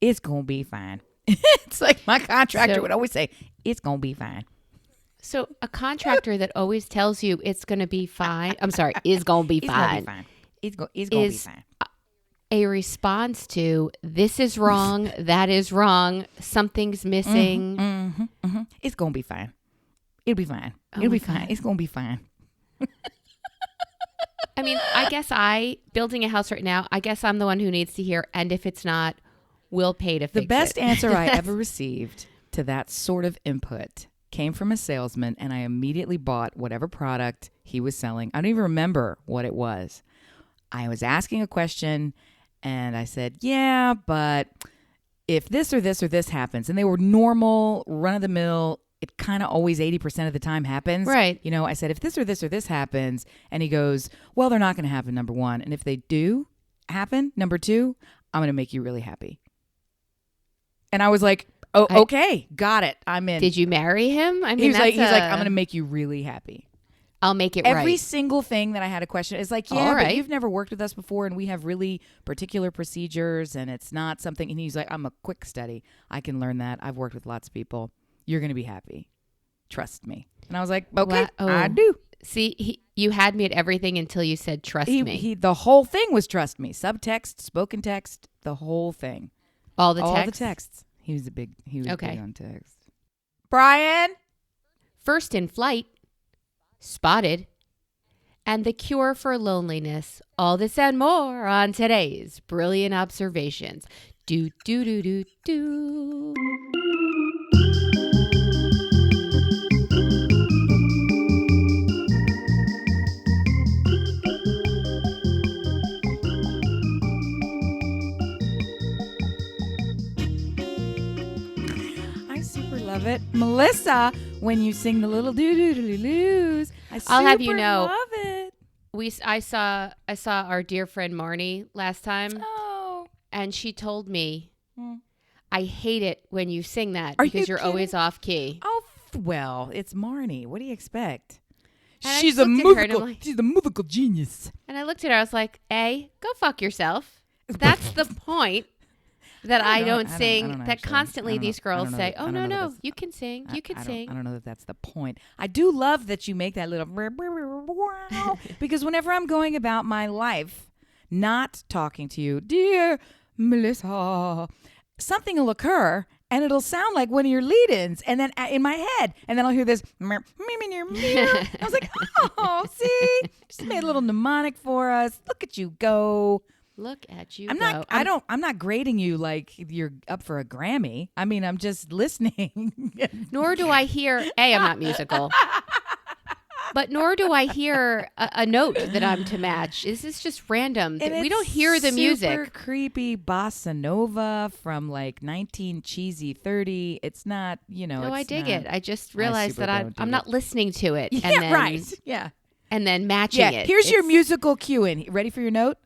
it's going to be fine. It's like my contractor So- would always say, it's going to be fine. So a contractor that always tells you it's going to be fine. I'm sorry, is going to be It's going to fine. be fine. It's going to be Is fine. a response to this is wrong, that is wrong, something's missing. It's going to be fine. It'll be fine. Oh It'll my be fine. God. It's going to be fine. I mean, I guess building a house right now, I guess I'm the one who needs to hear, and if it's not, we'll pay to fix it. The best answer I ever received to that sort of input came from a salesman, and I immediately bought whatever product he was selling. I don't even remember what it was. I was asking a question, and I said, yeah, but if this or this or this happens, and they were normal, run-of-the-mill, it kind of always 80% of the time happens. Right. You know, I said, if this or this or this happens, and he goes, well, they're not going to happen, number one. And if they do happen, number two, I'm going to make you really happy. And I was like, oh, okay, got it. I'm in. Did you marry him? I mean, He's like, I'm going to make you really happy. I'll make it Every right. single thing that I had a question is like, yeah, All but right. you've never worked with us before, and we have really particular procedures, and it's not something. And he's like, I'm a quick study. I can learn that. I've worked with lots of people. You're going to be happy. Trust me. And I was like, okay, I do. See, you had me at everything until you said trust me. The whole thing was trust me. Subtext, spoken text, the whole thing. All the All texts? the texts. He was big Okay. on text. Brian? First in flight, spotted, and the cure for loneliness. All this and more on today's Brilliant Observations. Do, do, do, do, do. I super love it. Melissa, when you sing the little doo-doo-doo-doos, I'll have you super know- love it. I saw our dear friend Marnie last time, Oh. and she told me, Hmm. I hate it when you sing that Are because you you're always kidding? off key. Oh, well, it's Marnie. What do you expect? And I She's just a looked at her and I'm musical. like- She's a musical genius. And I looked at her, I was like, go fuck yourself. That's the point. That I don't sing. That actually. constantly I don't these know. I girls don't know say, that- "Oh I don't no, know that no, that's- you can sing, you can sing." I don't know that that's the point. I do love that you make that little because whenever I'm going about my life, not talking to you, dear Melissa, something will occur and it'll sound like one of your lead-ins, and then in my head, and then I'll hear this. I was like, oh, see, just made a little mnemonic for us. Look at you go. Look at you. I'm go. not grading you like you're up for a Grammy. I mean, I'm just listening. Nor do I hear. I'm not musical. But nor do I hear a note that I'm to match. This is just random. And We don't hear the super music. creepy bossa nova from like 1930. It's not, No, it's I dig not- it. I just realized super that don't dig I'm it. not listening to it. Yeah, and then, right. Yeah. And then matching Yeah. it. Here's your It's- musical cue in. Ready for your note?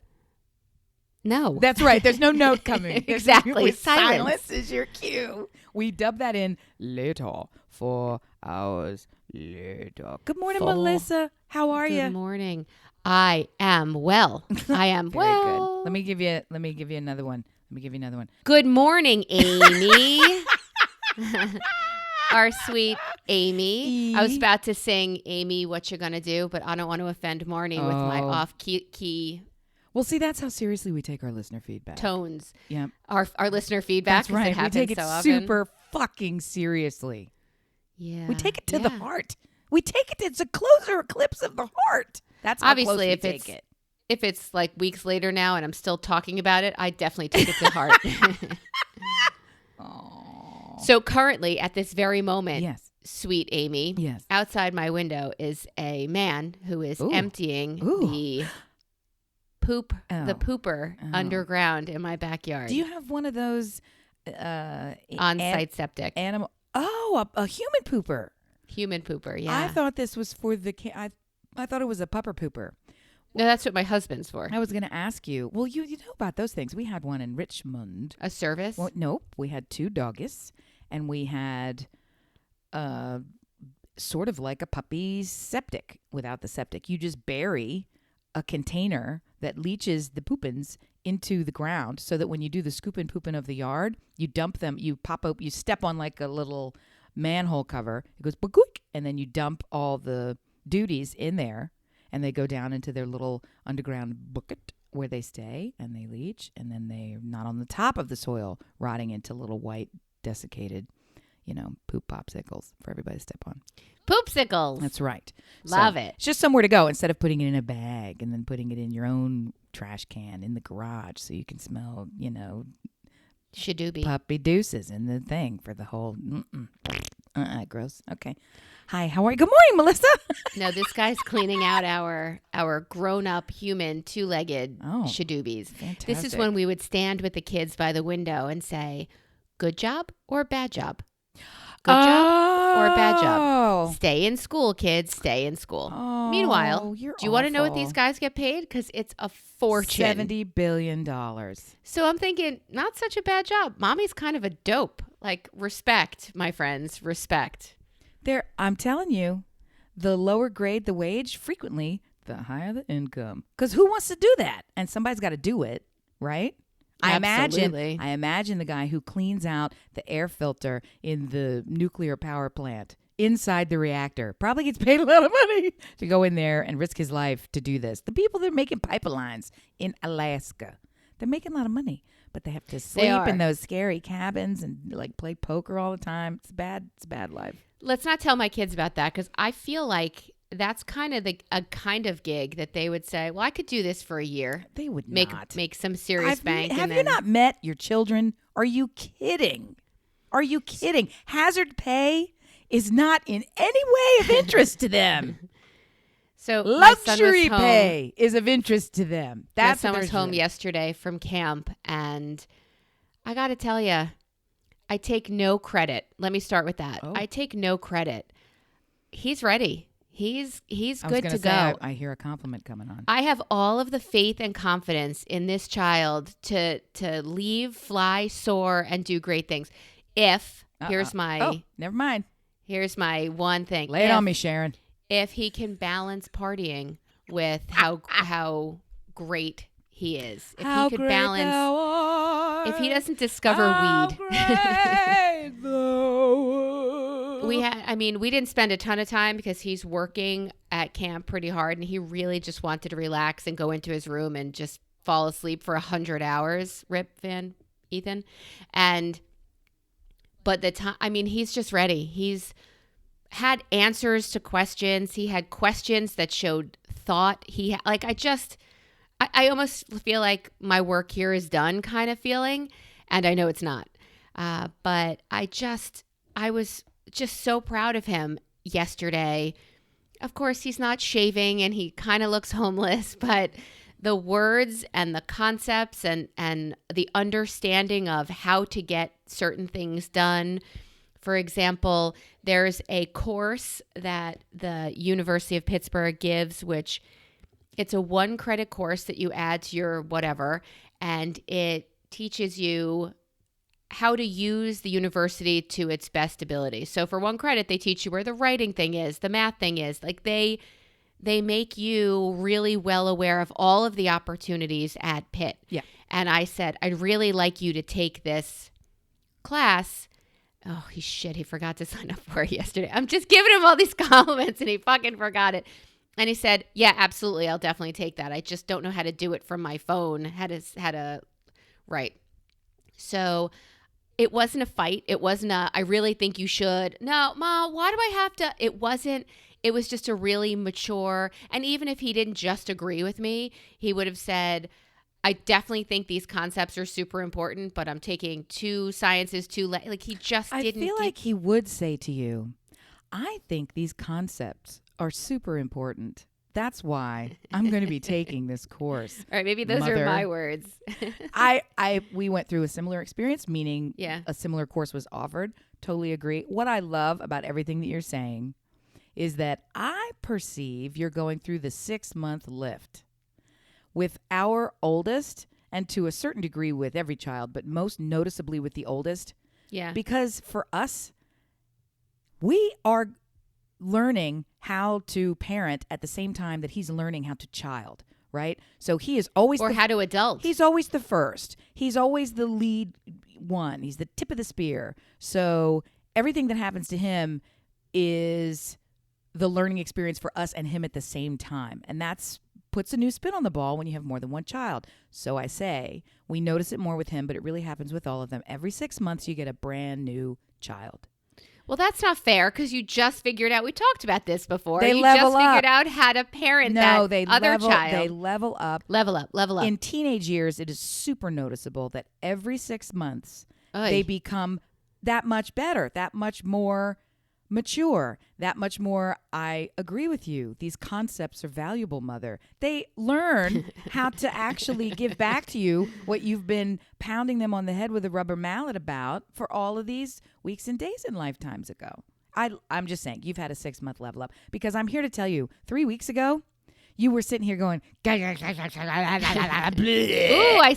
No. That's right. There's no note coming. Exactly. Silence Silence. is your cue. We dub that in later. 4 hours later. Good morning, 4 Melissa. How are you? Good morning. I am well. I am Very well. good. Let me give you another one. Good morning, Amy. Our sweet Amy. I was about to sing Amy, what you gonna do, but I don't want to offend Marnie with my Oh. off key Well, see, that's how seriously we take our listener feedback. tones. Yeah. Our listener feedback. That's right. It We happens take it so often. super fucking seriously. Yeah. We take it to the yeah. heart. We take it. It's a closer eclipse of the heart. That's how Obviously, close we if take it's it. if it's like weeks later now and I'm still talking about it, I definitely take it to heart. So currently, at this very moment, Yes. sweet Amy, Yes. outside my window is a man who is Ooh. emptying Ooh. the Oh. pooper Oh. underground in my backyard. Do you have one of those On-site septic. animal? Oh, a human pooper. Human pooper, yeah. I thought this was for the. I thought it was a pupper pooper. No, that's what my husband's for. I was going to ask you. Well, you know about those things. We had one in Richmond. A service? Well, nope. We had 2 doggies, and we had sort of like a puppy septic without the septic. You just bury a container that leaches the poopins into the ground so that when you do the scooping pooping of the yard, you dump them, you pop up, you step on like a little manhole cover. It goes quick, and then you dump all the duties in there, and they go down into their little underground bucket where they stay and they leach, and then they're not on the top of the soil rotting into little white desiccated, poop popsicles for everybody to step on. Poopsicles. That's right. Love it. It's just somewhere to go instead of putting it in a bag and then putting it in your own trash can in the garage so you can smell, Shadoobie. puppy deuces in the thing for the whole. Gross. Okay. Hi. How are you? Good morning, Melissa. No, this guy's cleaning out our grown-up human two-legged Shadoobies. Fantastic. This is when we would stand with the kids by the window and say, "Good job or bad job? Good job or bad job? Stay in school, kids. Stay in school." Meanwhile, do you want to know what these guys get paid? Because it's a fortune. $70 billion. So I'm thinking, not such a bad job. Mommy's kind of a dope. Like, respect, my friends, respect. I'm telling you, the lower grade the wage, frequently the higher the income. Because who wants to do that? And somebody's got to do it, right? Absolutely. I imagine the guy who cleans out the air filter in the nuclear power plant inside the reactor probably gets paid a lot of money to go in there and risk his life to do this. The people that are making pipelines in Alaska, they're making a lot of money, but they have to sleep in those scary cabins and like play poker all the time. It's bad. It's a bad life. Let's not tell my kids about that, because I feel like that's kind of a kind of gig that they would say, well, I could do this for a year. They would make some serious bank. Have you not met your children? Are you kidding? Are you kidding? Hazard pay is not in any way of interest to them. So luxury pay is of interest to them. My son was home yesterday from camp, and I got to tell you, I take no credit. Let me start with that. I take no credit. He's ready. He's good to go. I hear a compliment coming on. I have all of the faith and confidence in this child to leave, fly, soar, and do great things. Here's my never mind. Here's my one thing. Lay it on me, Sharon. If he can balance partying with how great he is, if he could balance, if he doesn't discover weed. We didn't spend a ton of time because he's working at camp pretty hard, and he really just wanted to relax and go into his room and just fall asleep for 100 hours. Rip Van Ethan. But the time, he's just ready. He's had answers to questions. He had questions that showed thought. I almost feel like my work here is done kind of feeling, and I know it's not. But I was just so proud of him yesterday. Of course, he's not shaving and he kind of looks homeless, but the words and the concepts and the understanding of how to get certain things done. For example, there's a course that the University of Pittsburgh gives, which it's a 1-credit course that you add to your whatever, and it teaches you how to use the university to its best ability. So for 1 credit, they teach you where the writing thing is, the math thing is. Like they make you really well aware of all of the opportunities at Pitt. Yeah. And I said, I'd really like you to take this class. Oh, he forgot to sign up for it yesterday. I'm just giving him all these compliments and he fucking forgot it. And he said, yeah, absolutely. I'll definitely take that. I just don't know how to do it from my phone. Right. So it wasn't a fight. It wasn't I really think you should. No, Ma, why do I have to? It wasn't. It was just a really mature. And even if he didn't just agree with me, he would have said, I definitely think these concepts are super important, but I'm taking 2 sciences, like he just didn't. I feel like he would say to you, I think these concepts are super important. That's why I'm going to be taking this course. All right, maybe those are my words. We went through a similar experience, meaning a similar course was offered. Totally agree. What I love about everything that you're saying is that I perceive you're going through the 6-month lift with our oldest, and to a certain degree with every child, but most noticeably with the oldest. Yeah. Because for us, we are learning how to parent at the same time that he's learning how to child, right? So he is always Or how to adult. He's always the first. He's always the lead one. He's the tip of the spear. So everything that happens to him is the learning experience for us and him at the same time. And that's puts a new spin on the ball when you have more than one child. So I say, we notice it more with him, but it really happens with all of them. Every 6 months, you get a brand new child. Well, that's not fair because you just figured out. We talked about this before. They you level just figured up. out how to parent No, that they other level, child. They level up. Level up. In teenage years, it is super noticeable that every 6 months, Oy. they become that much better, that much more mature, that much more, I agree with you. These concepts are valuable, mother. They learn how to actually give back to you what you've been pounding them on the head with a rubber mallet about for all of these weeks and days and lifetimes ago. I'm just saying, you've had a 6 month level up because I'm here to tell you, 3 weeks ago, you were sitting here going, Ooh, I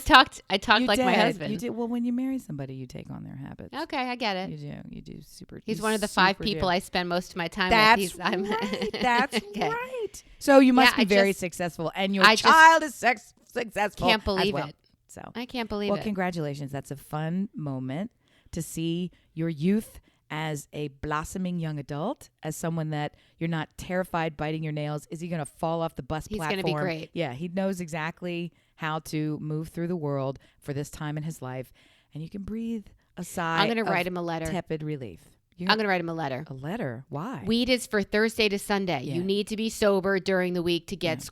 talked you like did. my husband. You did. Well, when you marry somebody, you take on their habits. Okay, I get it. You do super. He's you one of the 5 super people do. I spend most of my time That's with. right. That's Okay. right. So you must Yeah, be I very just- successful, and your I just child is successful. Can't as believe well. it. So, I can't believe well, it. congratulations. That's a fun moment to see your youth as a blossoming young adult, as someone that you're not terrified biting your nails. Is he going to fall off the bus He's platform? gonna be great. Yeah, he knows exactly how to move through the world for this time in his life, and you can breathe a sigh. I'm going to of write him a letter. tepid relief. I'm going to write him a letter. A letter? Why? Weed is for Thursday to Sunday. Yeah. You need to be sober during the week to get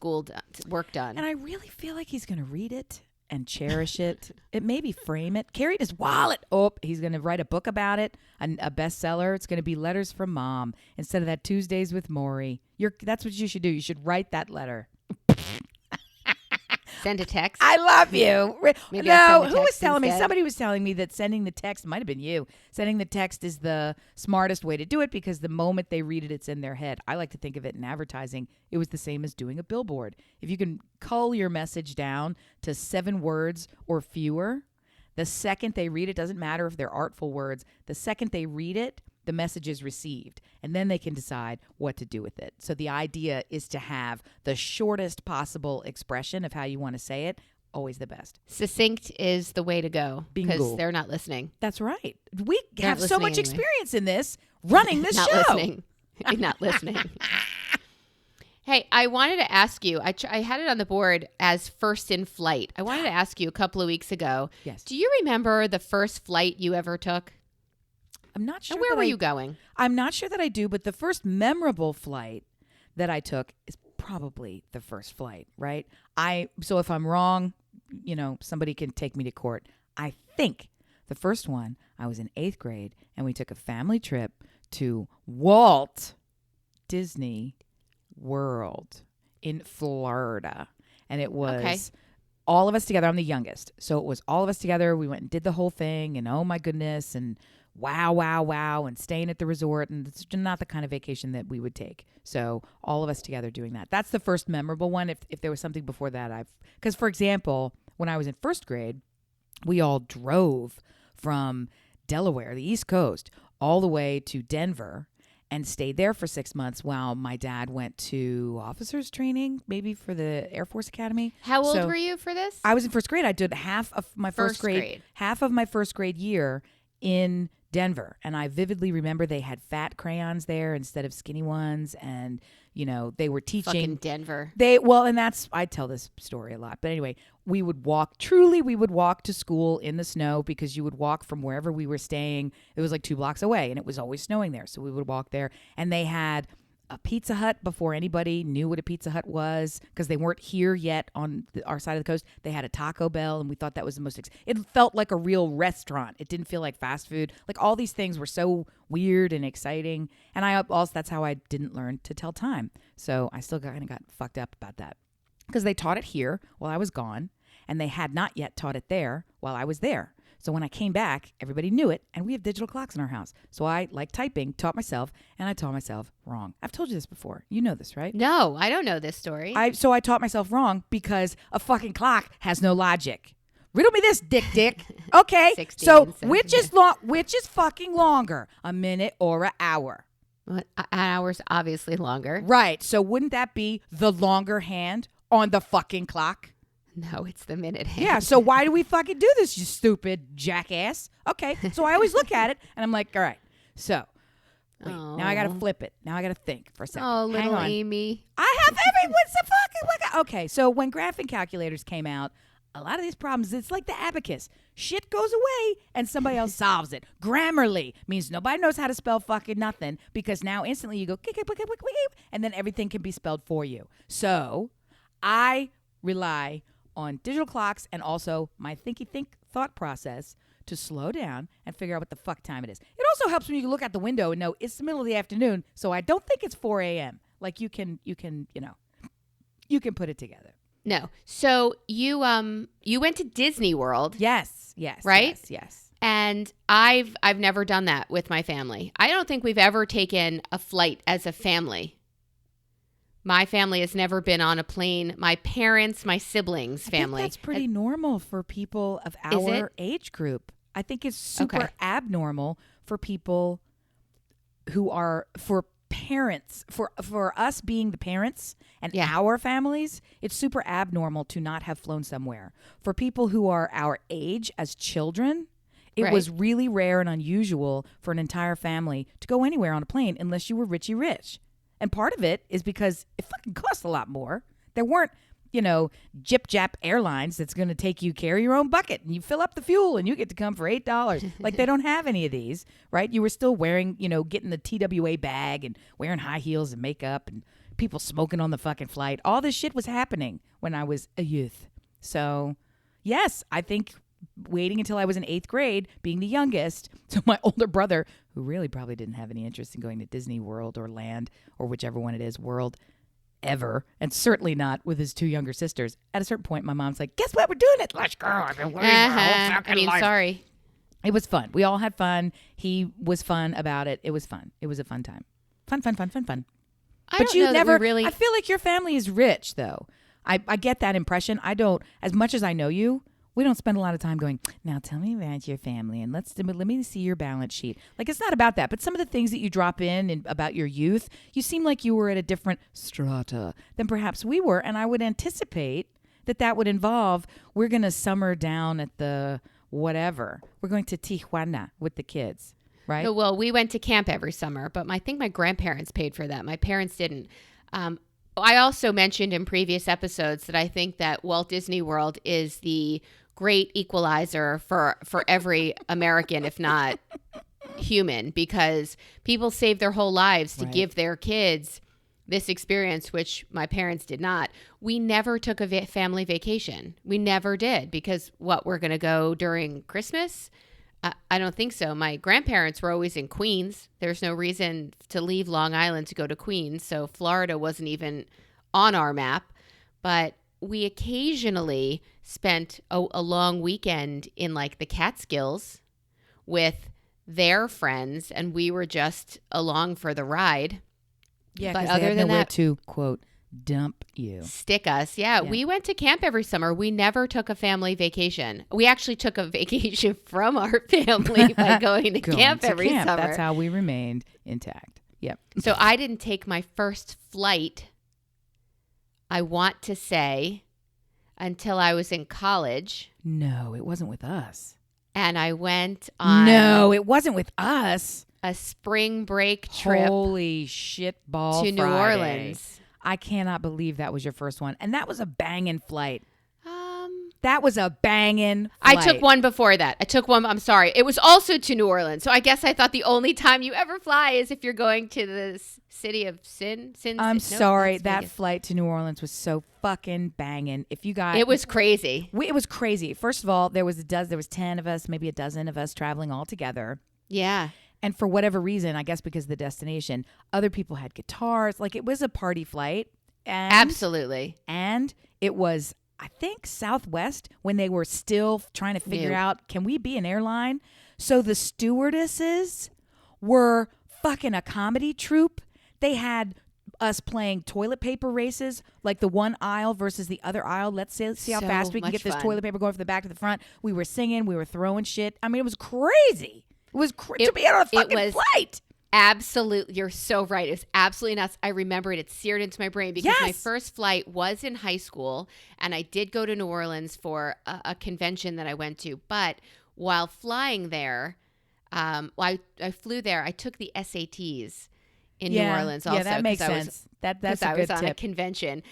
work done. And I really feel like he's going to read it and cherish it. It maybe frame it. Carry it in his wallet. Oh, he's going to write a book about it, a bestseller. It's going to be Letters from Mom instead of that Tuesdays with Maury. That's what you should do. You should write that letter. Send a text. I love you. Maybe I'll No, send a who was text telling me? instead. Somebody was telling me that sending the text, might have been you, sending the text is the smartest way to do it because the moment they read it, it's in their head. I like to think of it in advertising. It was the same as doing a billboard. If you can cull your message down to 7 words or fewer, the second they read it, doesn't matter if they're artful words, the second they read it, the message is received, and then they can decide what to do with it. So the idea is to have the shortest possible expression of how you want to say it, always the best. Succinct is the way to go because Bingo. they're not listening. That's right. We They're have not so listening much anyway. experience in this, running this Not show. listening. You're not listening. Hey, I wanted to ask you, I had it on the board as first in flight. I wanted to ask you a couple of weeks ago. Yes. Do you remember the first flight you ever took? I'm not sure. And where that were I- you going? I'm not sure that I do, but the first memorable flight that I took is probably the first flight, right? So if I'm wrong, somebody can take me to court. I think the first one, I was in 8th grade, and we took a family trip to Walt Disney World in Florida. And it was all of us together. I'm the youngest. So it was all of us together. We went and did the whole thing, and oh my goodness, and wow, and staying at the resort. And it's not the kind of vacation that we would take. So all of us together doing that. That's the first memorable one. If there was something before that, because for example, when I was in 1st grade, we all drove from Delaware, the East Coast, all the way to Denver and stayed there for 6 months while my dad went to officers training, maybe for the Air Force Academy. How old So were you for this? I was in 1st grade. I did half of my first grade year in Denver. And I vividly remember they had fat crayons there instead of skinny ones. And, they were teaching. Fucking Denver. I tell this story a lot. But anyway, we would walk to school in the snow because you would walk from wherever we were staying. It was like 2 blocks away and it was always snowing there. So we would walk there, and they had a Pizza Hut before anybody knew what a Pizza Hut was because they weren't here yet on our side of the coast. They had a Taco Bell, and we thought that was the most it felt like a real restaurant. It didn't feel like fast food. Like all these things were so weird and exciting. And that's how I didn't learn to tell time. So I still kind of got fucked up about that because they taught it here while I was gone, and they had not yet taught it there while I was there. So when I came back, everybody knew it, and we have digital clocks in our house. So I, like typing, taught myself, and I taught myself wrong. I've told you this before. You know this, right? No, I don't know this story. So I taught myself wrong because a fucking clock has no logic. Riddle me this, dick. Okay, 16, so 17. which is fucking longer, a minute or an hour? Well, an hour's obviously longer. Right. So wouldn't that be the longer hand on the fucking clock. No, it's the minute hand. Yeah, so why do we fucking do this, you stupid jackass? Okay, so I always look at it, and I'm like, all right, so, wait, now I got to flip it. Now I got to think for a second. Oh, Hang little on. Amy. I have what's the fucking, okay, so when graphing calculators came out, a lot of these problems, it's like the abacus. Shit goes away, and somebody else solves it. Grammarly means nobody knows how to spell fucking nothing, because now instantly you go, and then everything can be spelled for you. So I rely on digital clocks and also my think thought process to slow down and figure out what the fuck time it is. It also helps when you look out the window and know it's the middle of the afternoon, so I don't think it's 4 a.m. Like you can put it together. No. So you went to Disney World. Yes. Right? Yes. And I've never done that with my family. I don't think we've ever taken a flight as a family. My family has never been on a plane. My parents, my siblings' family. I think that's pretty normal for people of our age group. I think it's super abnormal for people who are, for parents, for us being the parents and our families, it's super abnormal to not have flown somewhere. For people who are our age as children, it was really rare and unusual for an entire family to go anywhere on a plane unless you were Richie Rich. And part of it is because it fucking costs a lot more. There weren't, Jip Jap Airlines that's going to carry your own bucket and you fill up the fuel and you get to come for $8. Like they don't have any of these, right? You were still wearing, getting the TWA bag and wearing high heels and makeup and people smoking on the fucking flight. All this shit was happening when I was a youth. So, yes, I think waiting until I was in 8th grade, being the youngest, so my older brother, who really probably didn't have any interest in going to Disney World or Land or whichever one it is, World, ever, and certainly not with his 2 younger sisters. At a certain point, my mom's like, guess what? We're doing it. Let's go. I've been waiting my whole fucking life. Sorry. It was fun. We all had fun. He was fun about it. It was fun. It was a fun time. Fun. But you never really. I feel like your family is rich, though. I get that impression. I don't, as much as I know you, we don't spend a lot of time going, now tell me about your family and let me see your balance sheet. Like, it's not about that. But some of the things that you drop in about your youth, you seem like you were at a different strata than perhaps we were. And I would anticipate that would involve, we're going to summer down at the whatever. We're going to Tijuana with the kids, right? Well, we went to camp every summer, but I think my grandparents paid for that. My parents didn't. I also mentioned in previous episodes that I think that Walt Disney World is the great equalizer for every American, if not human, because people save their whole lives to give their kids this experience, which my parents did not. We never took a family vacation. We never did, because we're going to go during Christmas? I don't think so. My grandparents were always in Queens. There's no reason to leave Long Island to go to Queens, so Florida wasn't even on our map. But we occasionally spent a long weekend in like the Catskills with their friends, and we were just along for the ride. Yeah, but other other than than nowhere that, to quote dump you. Stick us. Yeah, we went to camp every summer. We never took a family vacation. We actually took a vacation from our family by going to camp every summer. That's how we remained intact. Yep. So I didn't take my first flight, I want to say, until I was in college. No, it wasn't with us. And I went on No, it wasn't with us. a spring break trip Holy shit ball to New Friday. Orleans. I cannot believe that was your first one. And that was a banging flight. That was a banging flight. I took one before that. I'm sorry. It was also to New Orleans. So I guess I thought the only time you ever fly is if you're going to the city of Sin. I'm sorry. That flight to New Orleans was so fucking banging. If you guys, it was crazy. It was crazy. First of all, there was 10 of us, maybe a dozen of us traveling all together. Yeah. And for whatever reason, I guess because of the destination, other people had guitars. Like, it was a party flight. And, absolutely. And it was, I think, Southwest, when they were still trying to figure out, can we be an airline? So the stewardesses were fucking a comedy troupe. They had us playing toilet paper races, like the one aisle versus the other aisle. Let's see how fast we can get this toilet paper going from the back to the front. We were singing. We were throwing shit. I mean, it was crazy. It was to be on a fucking flight. Absolutely. You're so right. It was absolutely nuts. I remember it. It's seared into my brain because my Yes. first flight was in high school, and I did go to New Orleans for a convention that I went to. But while flying there, I flew there. I took the SATs in New Orleans also. Yeah, that makes 'cause I was- sense. That's because a I good was on a tip. convention.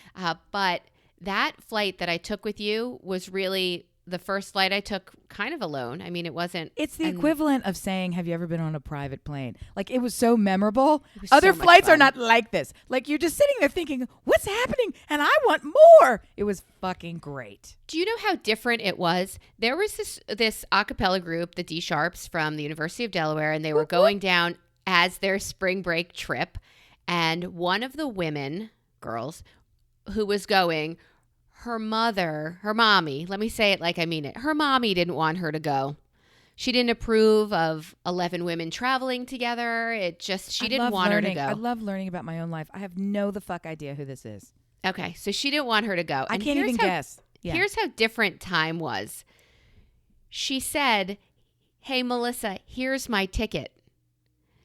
But that flight that I took with you was really the first flight I took kind of alone. I mean, it wasn't. It's the and equivalent of saying, have you ever been on a private plane? Like, it was so memorable. was Other so much flights are fun. not like this. Like, you're just sitting there thinking, what's happening? And I want more. It was fucking great. Do you know how different it was? There was this a cappella group, the D Sharps from the University of Delaware, and they were going down as their spring break trip. And one of the girls who was going, her mommy, let me say it like I mean it. Her mommy didn't want her to go. She didn't approve of 11 women traveling together. She didn't want her to go. I love learning about my own life. I have no the fuck idea who this is. Okay, so she didn't want her to go. I And can't here's even how- guess. Yeah. Here's how different time was. She said, "Hey, Melissa, here's my ticket.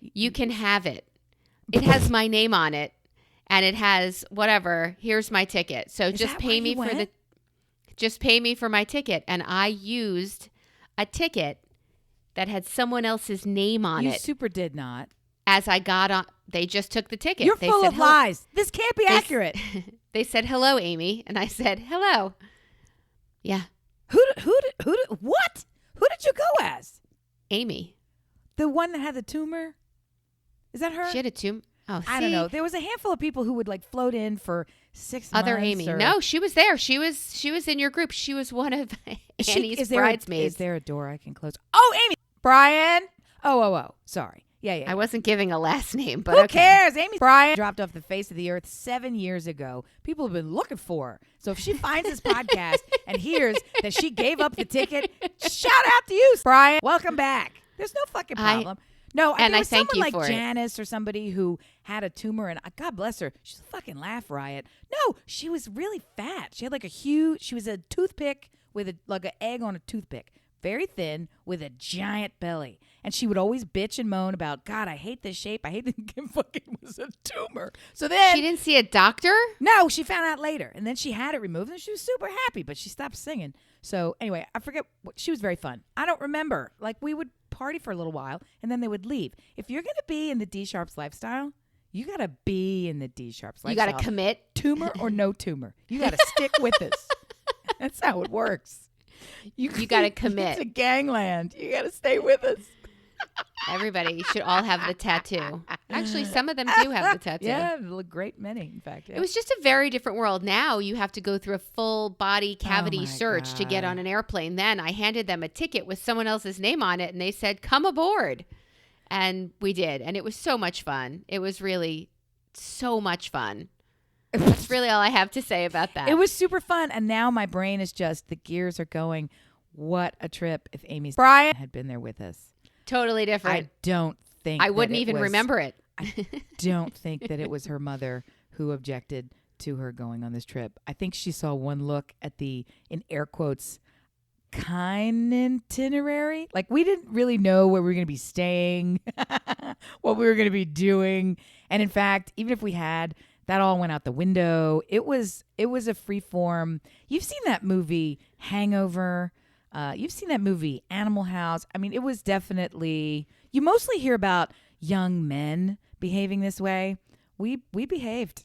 You can have it. It has my name on it, and it has whatever. Here's my ticket. So Is just that pay why me you for went? just pay me for my ticket." And I used a ticket that had someone else's name on You it. super did not. As I got on, they just took the ticket. You're They full said, of "Hello." lies. This can't be accurate. They said, "Hello, Amy," and I said, "Hello." Yeah, What? Who did you go as? Amy. The one that had the tumor? Is that her? She had a tumor. Oh, I don't see? know. There was a handful of people who would like float in for 6 Other months. Amy. or- No, she was there. She was in your group. She was one of Annie's Is bridesmaids. there a door I can close? Oh, Amy. Brian. Oh. Sorry. Yeah. I wasn't giving a last name, but Who okay. cares? Amy Brian dropped off the face of the earth 7 years ago. People have been looking for her. So if she finds this podcast and hears that she gave up the ticket, shout out to you, Brian. Welcome back. There's no fucking problem. No, and there I was thank someone you like for it. Janice or somebody who had a tumor, and God bless her, she's a fucking laugh riot. No, she was really fat. She had like she was a toothpick with like an egg on a toothpick. Very thin with a giant belly. And she would always bitch and moan about, God, I hate this shape. I hate that it fucking was a tumor. So then She didn't see a doctor? no, she found out later. And then she had it removed and she was super happy, but she stopped singing. So anyway, I forget. She was very fun. I don't remember. Like, we would party for a little while and then they would leave. If you're going to be in the D Sharps lifestyle, you got to be in the D Sharps You lifestyle. got to commit. Tumor or no tumor. You got to stick with us. That's how it works. You gotta commit. It's a gangland. You got to stay with us. Everybody should all have the tattoo. Actually, some of them do have the tattoo. Yeah, a great many, in fact. Yeah. It was just a very different world. Now you have to go through a full body cavity my search to get God. on an airplane. Then I handed them a ticket with someone else's name on it and they said, "Come aboard." And we did. And it was so much fun. It was really so much fun. That's really all I have to say about that. It was super fun. And now my brain is just, the gears are going, what a trip if Amy Brian had been there with us. totally different. I don't think I wouldn't that it even was- remember it. I don't think that it was her mother who objected to her going on this trip. I think she saw one look at the, in air quotes, kind itinerary. Like, we didn't really know where we were going to be staying, what we were going to be doing. And in fact, even if we had, that all went out the window. It was a free form. You've seen that movie Hangover. You've seen that movie Animal House. I mean, it was definitely, you mostly hear about young men behaving this way. We behaved.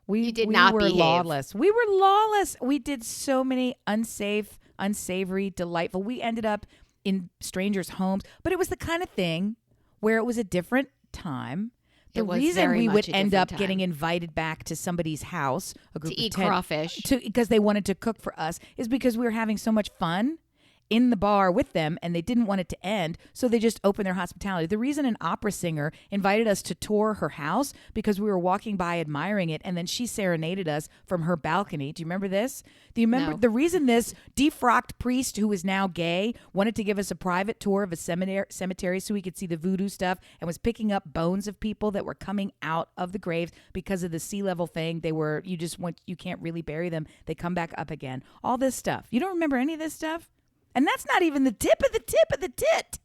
You did not were behave. lawless. We were lawless. We did so many unsafe, unsavory, delightful. We ended up in strangers' homes, but it was the kind of thing where it was a different time. The It was reason very we much would a end different up getting time. invited back to somebody's house, a group To of eat 10 crawfish. because they wanted to cook for us, is because we were having so much fun in the bar with them and they didn't want it to end, so they just opened their hospitality. The reason an opera singer invited us to tour her house, because we were walking by admiring it, and then she serenaded us from her balcony. Do you remember this? Do you remember No. the reason this defrocked priest, who is now gay, wanted to give us a private tour of a cemetery so we could see the voodoo stuff, and was picking up bones of people that were coming out of the graves because of the sea level thing? You can't really bury them. They come back up again. All this stuff. You don't remember any of this stuff? And that's not even the tip of the tip of the tit.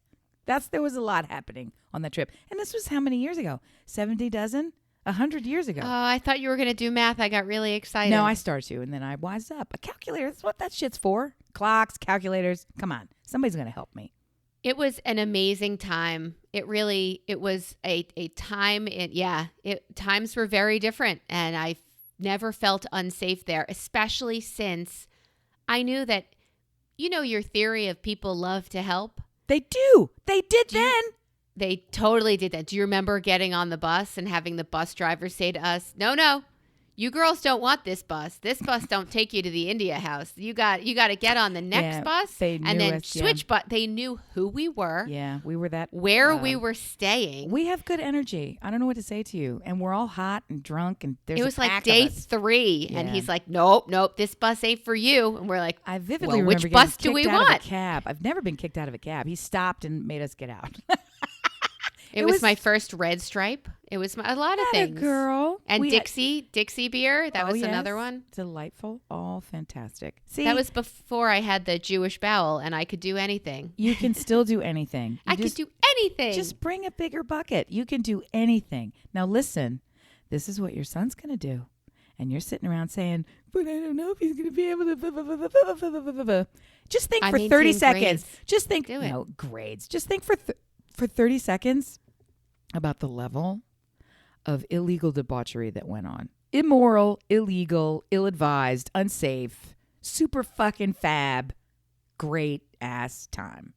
There was a lot happening on that trip. And this was how many years ago? 70 dozen? 100 years ago. Oh, I thought you were going to do math. I got really excited. No, I started to, and then I wised up. A calculator, that's what that shit's for. Clocks, calculators. Come on. Somebody's going to help me. It was an amazing time. It was a time. Times were very different, and I never felt unsafe there, especially since I knew that, your theory of people love to help. They do. They did then. They totally did that. Do you remember getting on the bus and having the bus driver say to us, no, you girls don't want this bus. This bus don't take you to the India House. You got to get on the next bus and then switch. But they knew who we were. Yeah, we were that. Where we were staying. We have good energy. I don't know what to say to you. And we're all hot and drunk. And there's it was like day 3. And he's like, nope, this bus ain't for you. And we're like, I vividly remember which bus do we want? Of a cab. I've never been kicked out of a cab. He stopped and made us get out. It was my first Red Stripe. It was a lot of things. Girl. And Dixie beer. That was another one. Delightful. All fantastic. See, that was before I had the Jewish bowel and I could do anything. You can still do anything. I could do anything. Just bring a bigger bucket. You can do anything. Now listen, this is what your son's going to do. And you're sitting around saying, but I don't know if he's going to be able to. Just think for 30 seconds. Grades. Just think. Do it. No, grades. Just think for 30 seconds about the level of illegal debauchery that went on. Immoral, illegal, ill-advised, unsafe, super fucking fab, great ass time.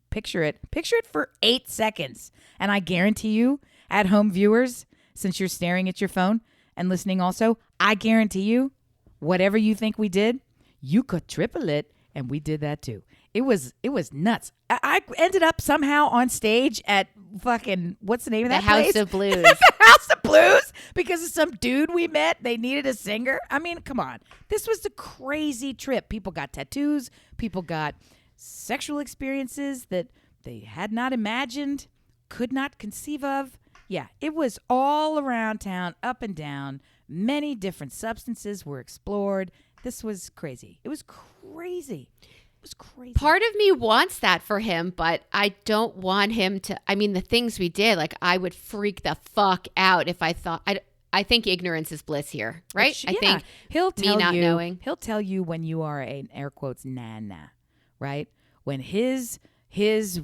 Picture it. Picture it for 8 seconds. And I guarantee you, at home viewers, since you're staring at your phone and listening also, I guarantee you, whatever you think we did, you could triple it. And we did that too. It was nuts. I ended up somehow on stage at fucking, what's the name of that place? The House of Blues. The House of Blues, because of some dude we met. They needed a singer. I mean, come on. This was a crazy trip. People got tattoos. People got sexual experiences that they had not imagined, could not conceive of. Yeah, it was all around town, up and down. Many different substances were explored. This was crazy. It was crazy. It was crazy. Part of me wants that for him, but I don't want him to. I mean, the things we did, like I would freak the fuck out if I thought. I think ignorance is bliss here, right? I think he'll tell me not you, knowing. He'll tell you when you are an air quotes nana, right? When his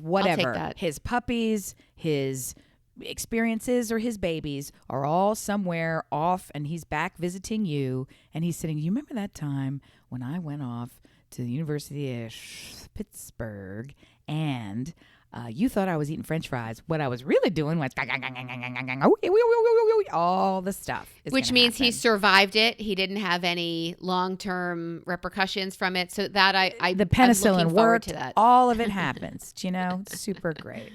whatever, his puppies, his experiences or his babies are all somewhere off and he's back visiting you and he's sitting, you remember that time when I went off to the University of Pittsburgh and you thought I was eating French fries. What I was really doing was all the stuff. Which means he survived it. He didn't have any long-term repressions from it. So that the penicillin worked. To that. All of it happens. You know, super great.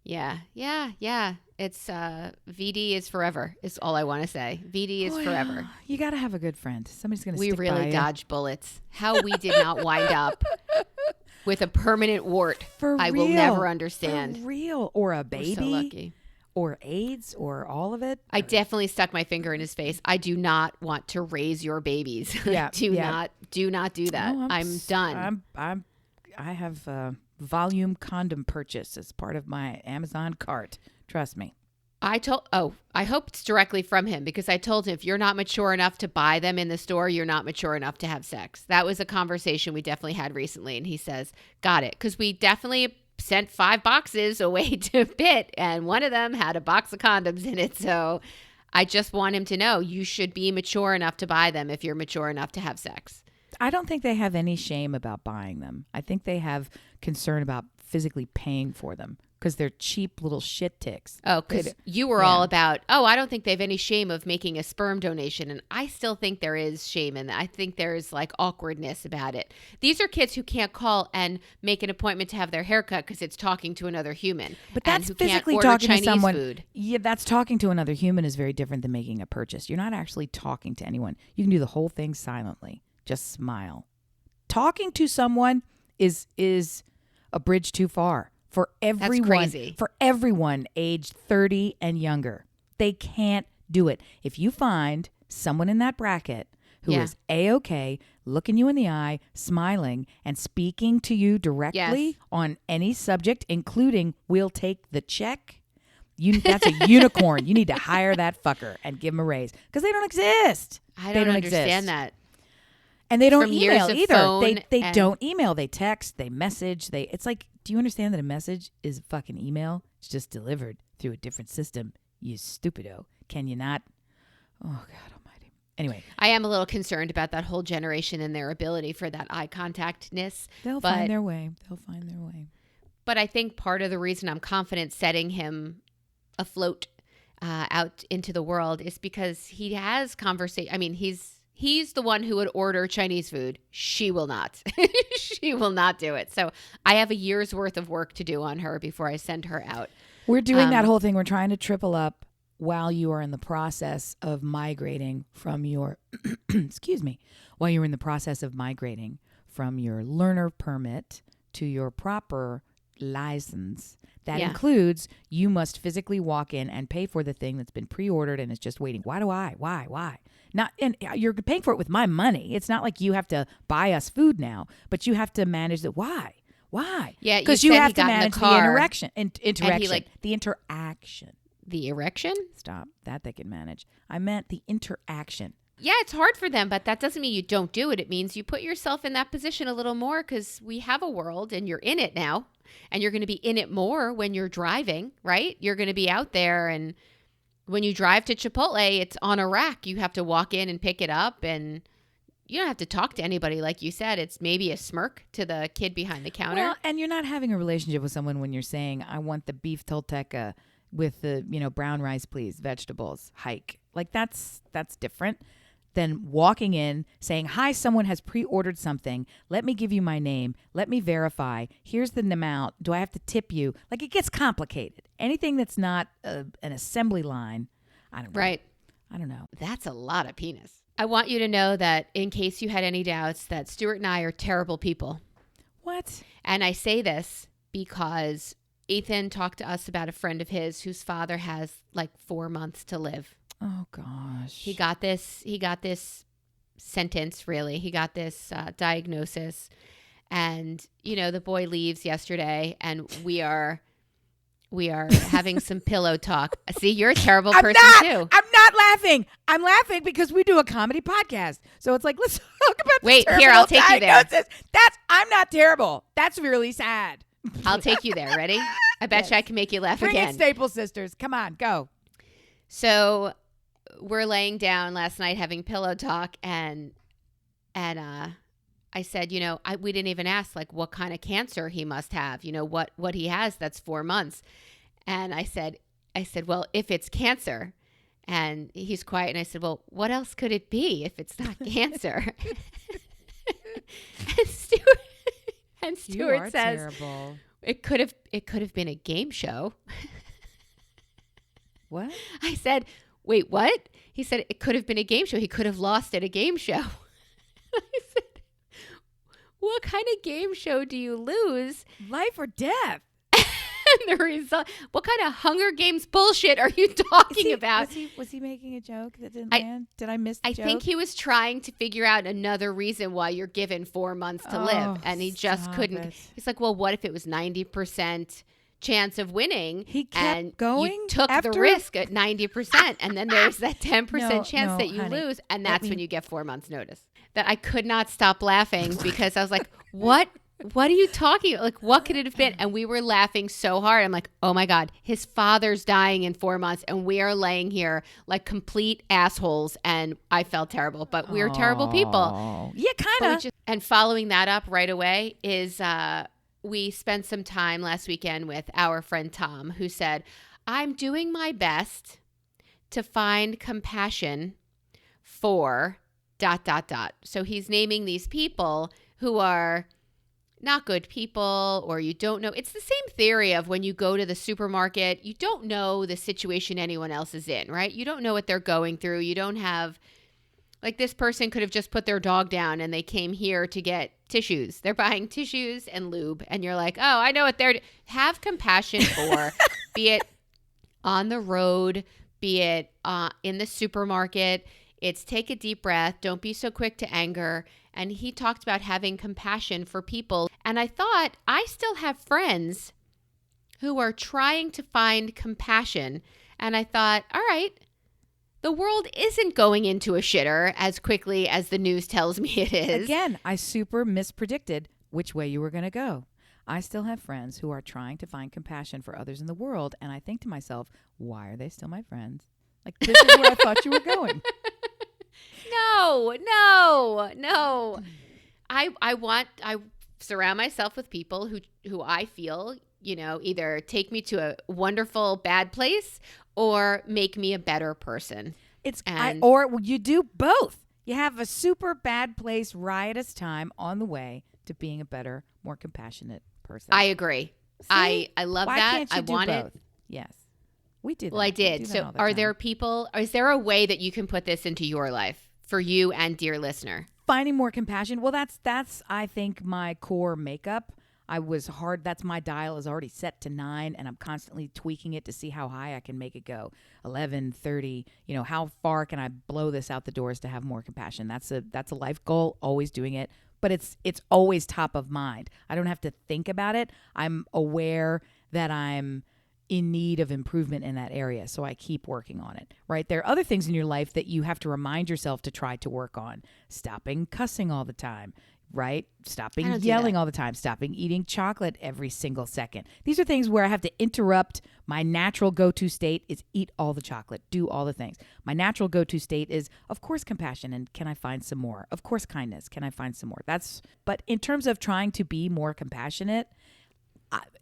Yeah. It's VD is forever. Is all I want to say. VD is forever. You got to have a good friend. Somebody's going to. We stick really by dodged bullets. How we did not wind up with a permanent wart. I will never understand. For real, or a baby. We're so lucky. Or AIDS, or all of it. I definitely stuck my finger in his face. I do not want to raise your babies. Yeah. do not do that. No, I'm done. I have volume condom purchase as part of my Amazon cart. Trust me. I hope it's directly from him because I told him if you're not mature enough to buy them in the store, you're not mature enough to have sex. That was a conversation we definitely had recently. And he says, got it. Because we definitely sent 5 boxes away to Pitt and one of them had a box of condoms in it. So I just want him to know you should be mature enough to buy them if you're mature enough to have sex. I don't think they have any shame about buying them. I think they have concern about physically paying for them because they're cheap little shit ticks. Oh, because you were all about, I don't think they have any shame of making a sperm donation. And I still think there is shame in that. I think there is like awkwardness about it. These are kids who can't call and make an appointment to have their hair cut because it's talking to another human. But that's physically talking to someone. Food. Yeah, that's talking to another human is very different than making a purchase. You're not actually talking to anyone. You can do the whole thing silently. Just smile. Talking to someone is a bridge too far for everyone. That's crazy. For everyone aged 30 and younger. They can't do it. If you find someone in that bracket who Yeah. is A-okay, looking you in the eye, smiling, and speaking to you directly Yes. on any subject, including we'll take the check. That's a unicorn. You need to hire that fucker and give him a raise because they don't exist. I They don't don't understand exist. that. And they don't From years email of either. phone They and- don't email. They text. They message. It's like, do you understand that a message is a fucking email? It's just delivered through a different system. You stupido. Can you not? Oh, God almighty. Anyway, I am a little concerned about that whole generation and their ability for that eye contactness. they'll But- find their way. They'll find their way. But I think part of the reason I'm confident setting him afloat out into the world is because he has conversation. I mean, he's the one who would order Chinese food. She will not. She will not do it. So I have a year's worth of work to do on her before I send her out. We're doing that whole thing. We're trying to triple up while you are in the process of migrating from your, excuse me, while you're in the process of migrating from your learner permit to your proper license. That Yeah. includes you must physically walk in and pay for the thing that's been pre-ordered and is just waiting. Why? Not, and you're paying for it with my money. It's not like you have to buy us food now, but you have to manage that. Why? Yeah, Because you you said have he to got in the manage the car interaction. Interaction. The interaction. The erection? Stop. That they can manage. I meant the interaction. Yeah, it's hard for them, but that doesn't mean you don't do it. It means you put yourself in that position a little more because we have a world and you're in it now. And you're going to be in it more when you're driving, right? You're going to be out there. And when you drive to Chipotle, it's on a rack. You have to walk in and pick it up. And you don't have to talk to anybody. Like you said, it's maybe a smirk to the kid behind the counter. Well, and you're not having a relationship with someone when you're saying, I want the beef tolteca with the, brown rice, please, vegetables, hike. Like that's different than walking in saying, hi, someone has pre-ordered something. Let me give you my name. Let me verify. Here's the amount. Do I have to tip you? Like it gets complicated. Anything that's not an assembly line, I don't know. Right. I don't know. That's a lot of penis. I want you to know that in case you had any doubts, that Stuart and I are terrible people. What? And I say this because Ethan talked to us about a friend of his whose father has like 4 months to live. Oh, gosh. He got this sentence, really. He got this diagnosis. And, the boy leaves yesterday and we are having some pillow talk. See, you're a terrible person too. I'm not laughing. I'm laughing because we do a comedy podcast. So it's like, let's talk about Wait, the here, I'll take you there. diagnosis. I'm not terrible. That's really sad. I'll take you there. Ready? I bet you I can make you laugh Bring again. it, Staple Sisters. Come on, go. So we're laying down last night having pillow talk and I said, we didn't even ask like what kind of cancer he must have, what he has that's 4 months. And I said, well, if it's cancer, and he's quiet. And I said, well, what else could it be if it's not cancer? and Stuart says, terrible. it could have been a game show. What? I said, wait, what? He said it could have been a game show. He could have lost at a game show. I said, what kind of game show do you lose? Life or death? And the result, what kind of Hunger Games bullshit are you talking about? Was he making a joke that didn't land? Did I miss the joke? I think he was trying to figure out another reason why you're given 4 months to live. And he just stop couldn't. it. He's like, well, what if it was 90% chance of winning? He kept and going you took after? the risk at 90%. And then there's that 10% No, chance that you honey. lose. And that's when you get 4 months notice. That I could not stop laughing because I was like, what are you talking about? Like, what could it have been? And we were laughing so hard. I'm like, oh my God, his father's dying in 4 months. And we are laying here like complete assholes. And I felt terrible, but we're terrible people. Oh. Yeah, But kind we just- and following that up right away is we spent some time last weekend with our friend Tom, who said, I'm doing my best to find compassion for ... So he's naming these people who are not good people, or you don't know. It's the same theory of when you go to the supermarket, you don't know the situation anyone else is in, right? You don't know what they're going through. You don't have, like, this person could have just put their dog down and they came here to get tissues. They're buying tissues and lube. And you're like, oh, I know what they're have compassion for, be it on the road, be it in the supermarket. It's take a deep breath. Don't be so quick to anger. And he talked about having compassion for people. And I thought, I still have friends who are trying to find compassion. And I thought, all right, the world isn't going into a shitter as quickly as the news tells me it is. Again, I super mispredicted which way you were going to go. I still have friends who are trying to find compassion for others in the world. And I think to myself, why are they still my friends? Like, this is where I thought you were going. No. I surround myself with people who I feel, either take me to a wonderful bad place or make me a better person. Or you do both. You have a super bad place, riotous time on the way to being a better, more compassionate person. I agree. See? I love Why that. Can't you I do want both? it. Yes. We did. Well, I did. So are there people, is there a way that you can put this into your life for you and dear listener? Finding more compassion. Well, that's I think my core makeup. That's my dial is already set to 9 and I'm constantly tweaking it to see how high I can make it go. 11, 30, how far can I blow this out the doors to have more compassion? That's a life goal, always doing it, but it's always top of mind. I don't have to think about it. I'm aware that I'm in need of improvement in that area, so I keep working on it, right? There are other things in your life that you have to remind yourself to try to work on. Stopping cussing all the time, right? Stopping yelling all the time. Stopping eating chocolate every single second. These are things where I have to interrupt. My natural go-to state is eat all the chocolate, do all the things. My natural go-to state is, of course, compassion, and can I find some more? Of course, kindness. Can I find some more? But in terms of trying to be more compassionate,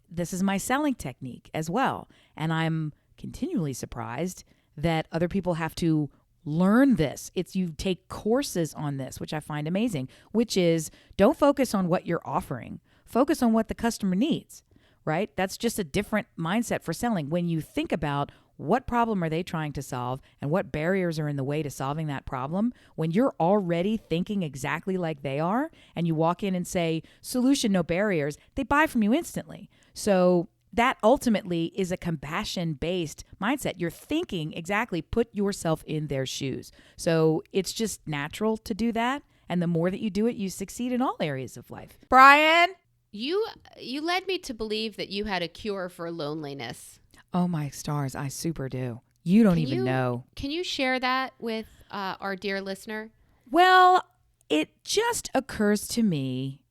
this is my selling technique as well. And I'm continually surprised that other people have to learn this. You take courses on this, which I find amazing, which is don't focus on what you're offering. Focus on what the customer needs, right? That's just a different mindset for selling. When you think about what problem are they trying to solve and what barriers are in the way to solving that problem, when you're already thinking exactly like they are and you walk in and say, solution, no barriers, they buy from you instantly. So that ultimately is a compassion-based mindset. You're thinking exactly, put yourself in their shoes. So it's just natural to do that. And the more that you do it, you succeed in all areas of life. Brian? You led me to believe that you had a cure for loneliness. Oh, my stars. I super do. You don't even know. Can you share that with our dear listener? Well, it just occurs to me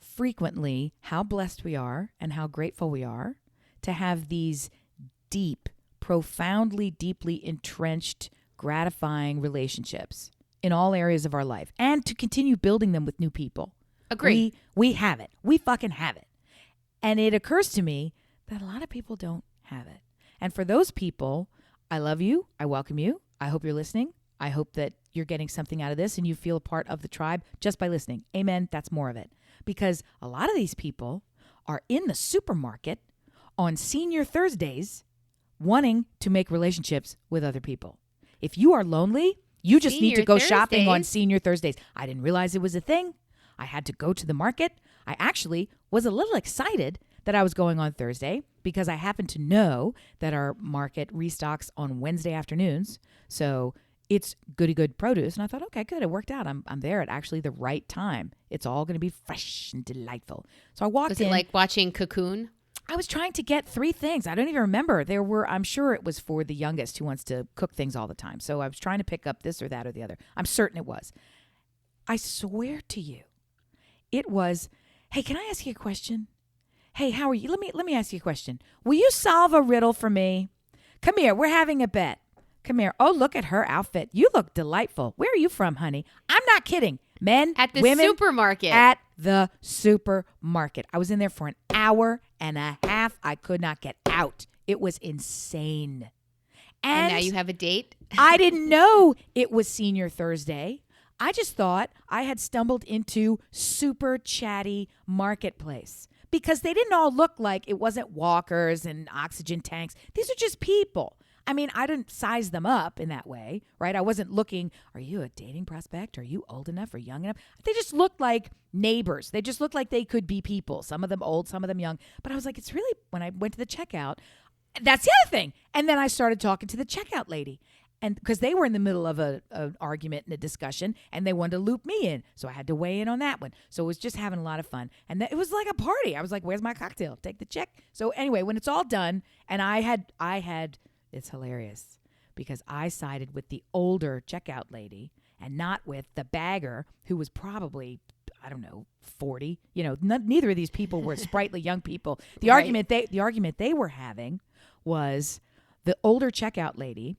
frequently how blessed we are and how grateful we are to have these deep, profoundly, deeply entrenched, gratifying relationships in all areas of our life and to continue building them with new people. Agree. We have it. We fucking have it. And it occurs to me that a lot of people don't have it. And for those people, I love you. I welcome you. I hope you're listening. I hope that you're getting something out of this and you feel a part of the tribe just by listening. Amen. That's more of it. Because a lot of these people are in the supermarket on Senior Thursdays wanting to make relationships with other people. If you are lonely, you just need to go shopping on Senior Thursdays. I didn't realize it was a thing. I had to go to the market. I actually was a little excited that I was going on Thursday because I happen to know that our market restocks on Wednesday afternoons. So it's goody good produce. And I thought, okay, good. It worked out. I'm there at actually the right time. It's all going to be fresh and delightful. So I walked in. Was it like watching Cocoon? I was trying to get 3 things. I don't even remember. I'm sure it was for the youngest who wants to cook things all the time. So I was trying to pick up this or that or the other. I'm certain it was. I swear to you, it was, hey, can I ask you a question? Hey, how are you? Let me ask you a question. Will you solve a riddle for me? Come here. We're having a bet. Come here. Oh, look at her outfit. You look delightful. Where are you from, honey? I'm not kidding. Men, at the women, supermarket. At the supermarket. I was in there for an hour and a half. I could not get out. It was insane. And now you have a date? I didn't know it was Senior Thursday. I just thought I had stumbled into super chatty marketplace because they didn't all look like, it wasn't walkers and oxygen tanks. These are just people. I mean, I didn't size them up in that way, right? I wasn't looking, are you a dating prospect? Are you old enough or young enough? They just looked like neighbors. They just looked like they could be people. Some of them old, some of them young. But I was like, it's really, when I went to the checkout, that's the other thing. And then I started talking to the checkout lady. and because they were in the middle of an argument and a discussion, and they wanted to loop me in, so I had to weigh in on that one. So it was just having a lot of fun, and it was like a party. I was like, "Where's my cocktail? Take the check." So anyway, when it's all done, and I had, it's hilarious because I sided with the older checkout lady and not with the bagger who was probably, I don't know, 40. You know, neither of these people were sprightly young people. The Right. argument they were having was the older checkout lady,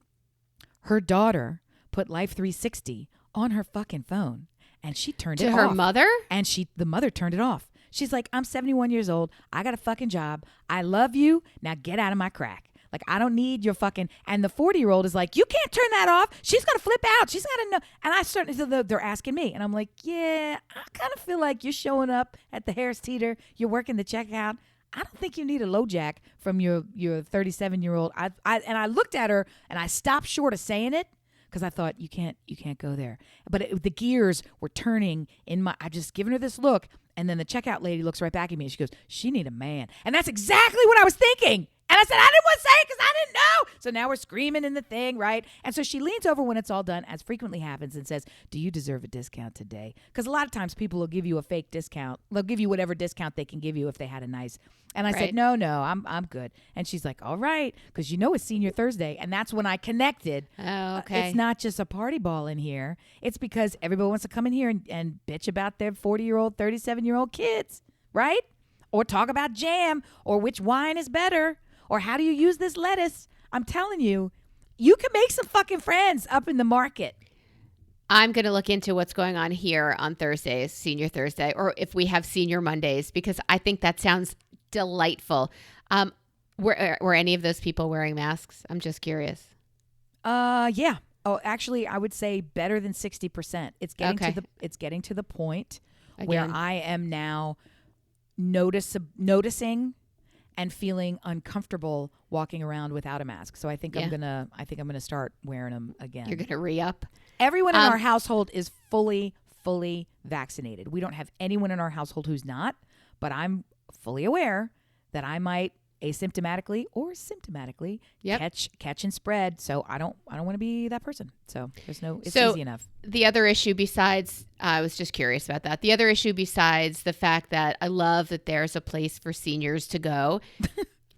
her daughter put Life 360 on her fucking phone and she turned it To off. her mother? And the mother turned it off. She's like, "I'm 71 years old. I got a fucking job. I love you. Now get out of my crack. Like, I don't need your fucking." And the 40-year-old is like, "You can't turn that off. She's going to flip out. She's going to know." And I certainly, they're asking me. And I'm like, "Yeah, I kind of feel like you're showing up at the Harris Teeter. You're working the checkout. I don't think you need a LoJack from your 37-year-old. And I looked at her and I stopped short of saying it because I thought you can't go there. But the gears were turning in my. I just given her this look, and then the checkout lady looks right back at me and she goes, "She need a man," and that's exactly what I was thinking. And I said, "I didn't want to say it because I didn't know." So now we're screaming in the thing, right? And so she leans over when it's all done, as frequently happens, and says, "Do you deserve a discount today?" Because a lot of times people will give you a fake discount. They'll give you whatever discount they can give you if they had a nice. And I said, Right. No, I'm good. And she's like, "All right," because you know it's Senior Thursday, and that's when I connected. Oh, okay. It's not just a party ball in here. It's because everybody wants to come in here and bitch about their 40-year-old, 37-year-old kids, right? Or talk about jam, or which wine is better, or how do you use this lettuce. I'm telling you, you can make some fucking friends up in the market. I'm going to look into what's going on here on Thursdays, Senior Thursday, or if we have Senior Mondays, because I think that sounds delightful. Were any of those people wearing masks? I'm just curious. Yeah. Oh, actually, I would say better than 60%. It's getting Okay. it's getting to the point Again. where I am now noticing and feeling uncomfortable walking around without a mask. So I think Yeah. I'm gonna start wearing them again. You're going to re-up? Everyone in our household is fully vaccinated. We don't have anyone in our household who's not, but I'm fully aware that I might asymptomatically or symptomatically Yep. catch and spread. So I don't want to be that person. So it's So- easy enough. The other issue besides, I was just curious about that. The other issue besides the fact that I love that there's a place for seniors to go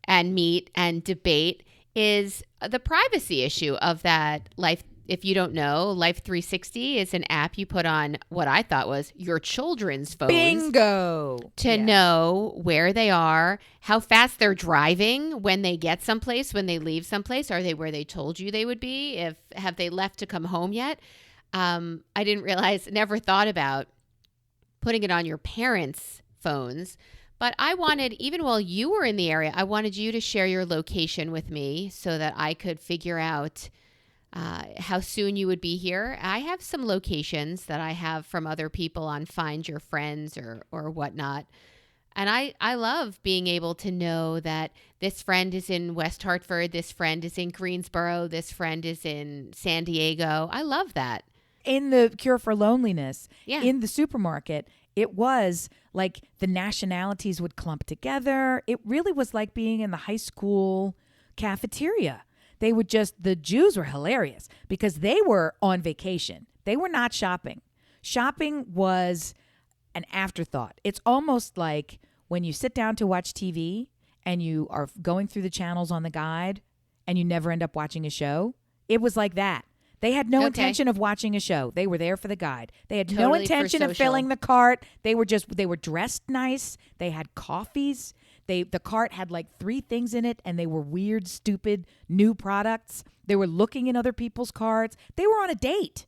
and meet and debate is the privacy issue of that Life. If you don't know, Life 360 is an app you put on what I thought was your children's phones. Bingo. To know where they are, how fast they're driving when they get someplace, when they leave someplace. Are they where they told you they would be? Have they left to come home yet? I didn't realize, never thought about putting it on your parents' phones. But I wanted, even while you were in the area, I wanted you to share your location with me so that I could figure out how soon you would be here. I have some locations that I have from other people on Find Your Friends or whatnot. And I love being able to know that this friend is in West Hartford, this friend is in Greensboro, this friend is in San Diego. I love that. In the Cure for Loneliness, Yeah. in the supermarket, it was like the nationalities would clump together. It really was like being in the high school cafeteria. The Jews were hilarious because they were on vacation. They were not shopping. Shopping was an afterthought. It's almost like when you sit down to watch TV and you are going through the channels on the guide and you never end up watching a show. It was like that. They had no Okay. intention of watching a show. They were there for the guide. They had no Totally for intention of social. filling the cart. They were dressed nice. They had coffees. The cart had like 3 things in it and they were weird, stupid new products. They were looking in other people's carts. They were on a date.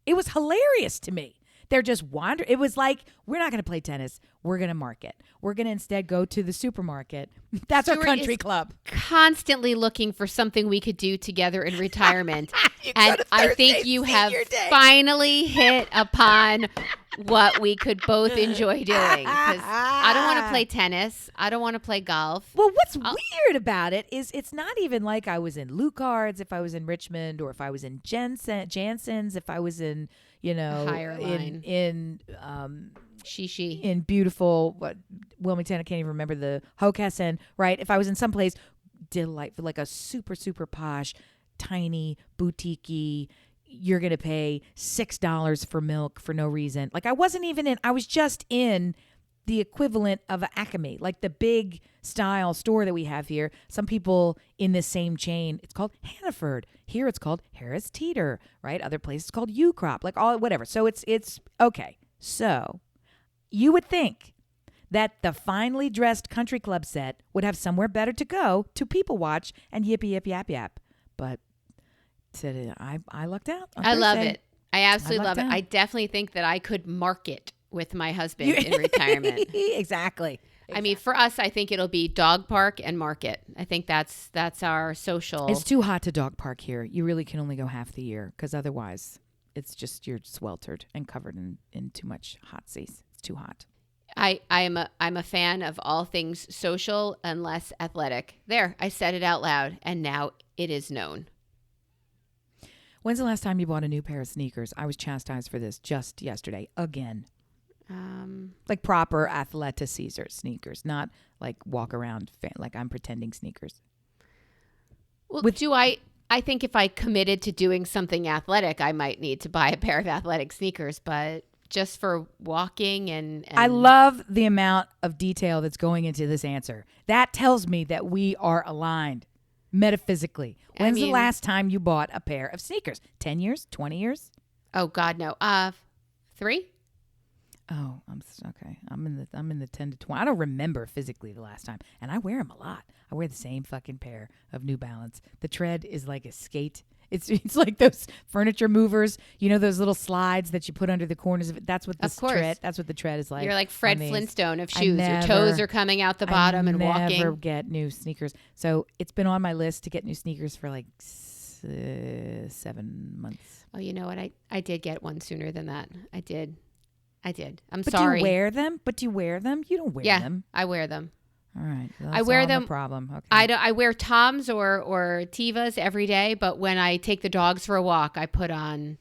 It was hilarious to me. They're just wandering. It was like, we're not going to play tennis. We're going to market. We're going to instead go to the supermarket. That's our Stuart country is club. Constantly looking for something we could do together in retirement. You go And to I Thursday think you have senior day. finally hit upon what we could both enjoy doing. Because I don't want to play tennis. I don't want to play golf. Well, what's weird about it is it's not even like I was in Lucard's if I was in Richmond or if I was in Jansen's if I was in, Higher line. Shishi. in beautiful Wilmington. I can't even remember the Hockessin, right? If I was in some place delightful, like a super, super posh tiny, boutique-y, you're going to pay $6 for milk for no reason. Like I wasn't even in, I was just in the equivalent of an Acme, like the big style store that we have here. Some people in this same chain, it's called Hannaford. Here it's called Harris Teeter, right? Other places it's called U-Crop, like all whatever. So it's okay. So you would think that the finely dressed country club set would have somewhere better to go to people watch and yippee yip yap yap. But said I lucked out. I love it. I absolutely love it. I definitely think that I could market with my husband in retirement. Exactly. I mean, for us, I think it'll be dog park and market. I think that's our social. It's too hot to dog park here. You really can only go half the year because otherwise it's just you're sweltered and covered in too much hot seas. It's too hot. I'm a fan of all things social and less athletic. There, I said it out loud, and now it is known. When's the last time you bought a new pair of sneakers? I was chastised for this just yesterday again. Like proper Athleta Caesar sneakers, not like walk around like I'm pretending sneakers. Well, I think if I committed to doing something athletic, I might need to buy a pair of athletic sneakers, but just for walking and I love the amount of detail that's going into this answer. That tells me that we are aligned metaphysically. When's the last time you bought a pair of sneakers? 10 years? 20 years? Oh God, no. 3? Oh, okay. I'm in the 10 to 20. I don't remember physically the last time, and I wear them a lot. I wear the same fucking pair of New Balance. The tread is like a skate. It's like those furniture movers. You know those little slides that you put under the corners of it. That's what this tread. That's what the tread is like. You're like Fred Flintstone of shoes. Your toes are coming out the bottom and walking. I never get new sneakers. So it's been on my list to get new sneakers for like 7 months. Oh, you know what? I did get one sooner than that. I did. I'm but sorry. Do you wear them? But do you wear them? You don't wear them. Yeah, I wear them. All right. Well, I wear them. No problem. Okay. I wear Toms or Tevas every day, but when I take the dogs for a walk, I put on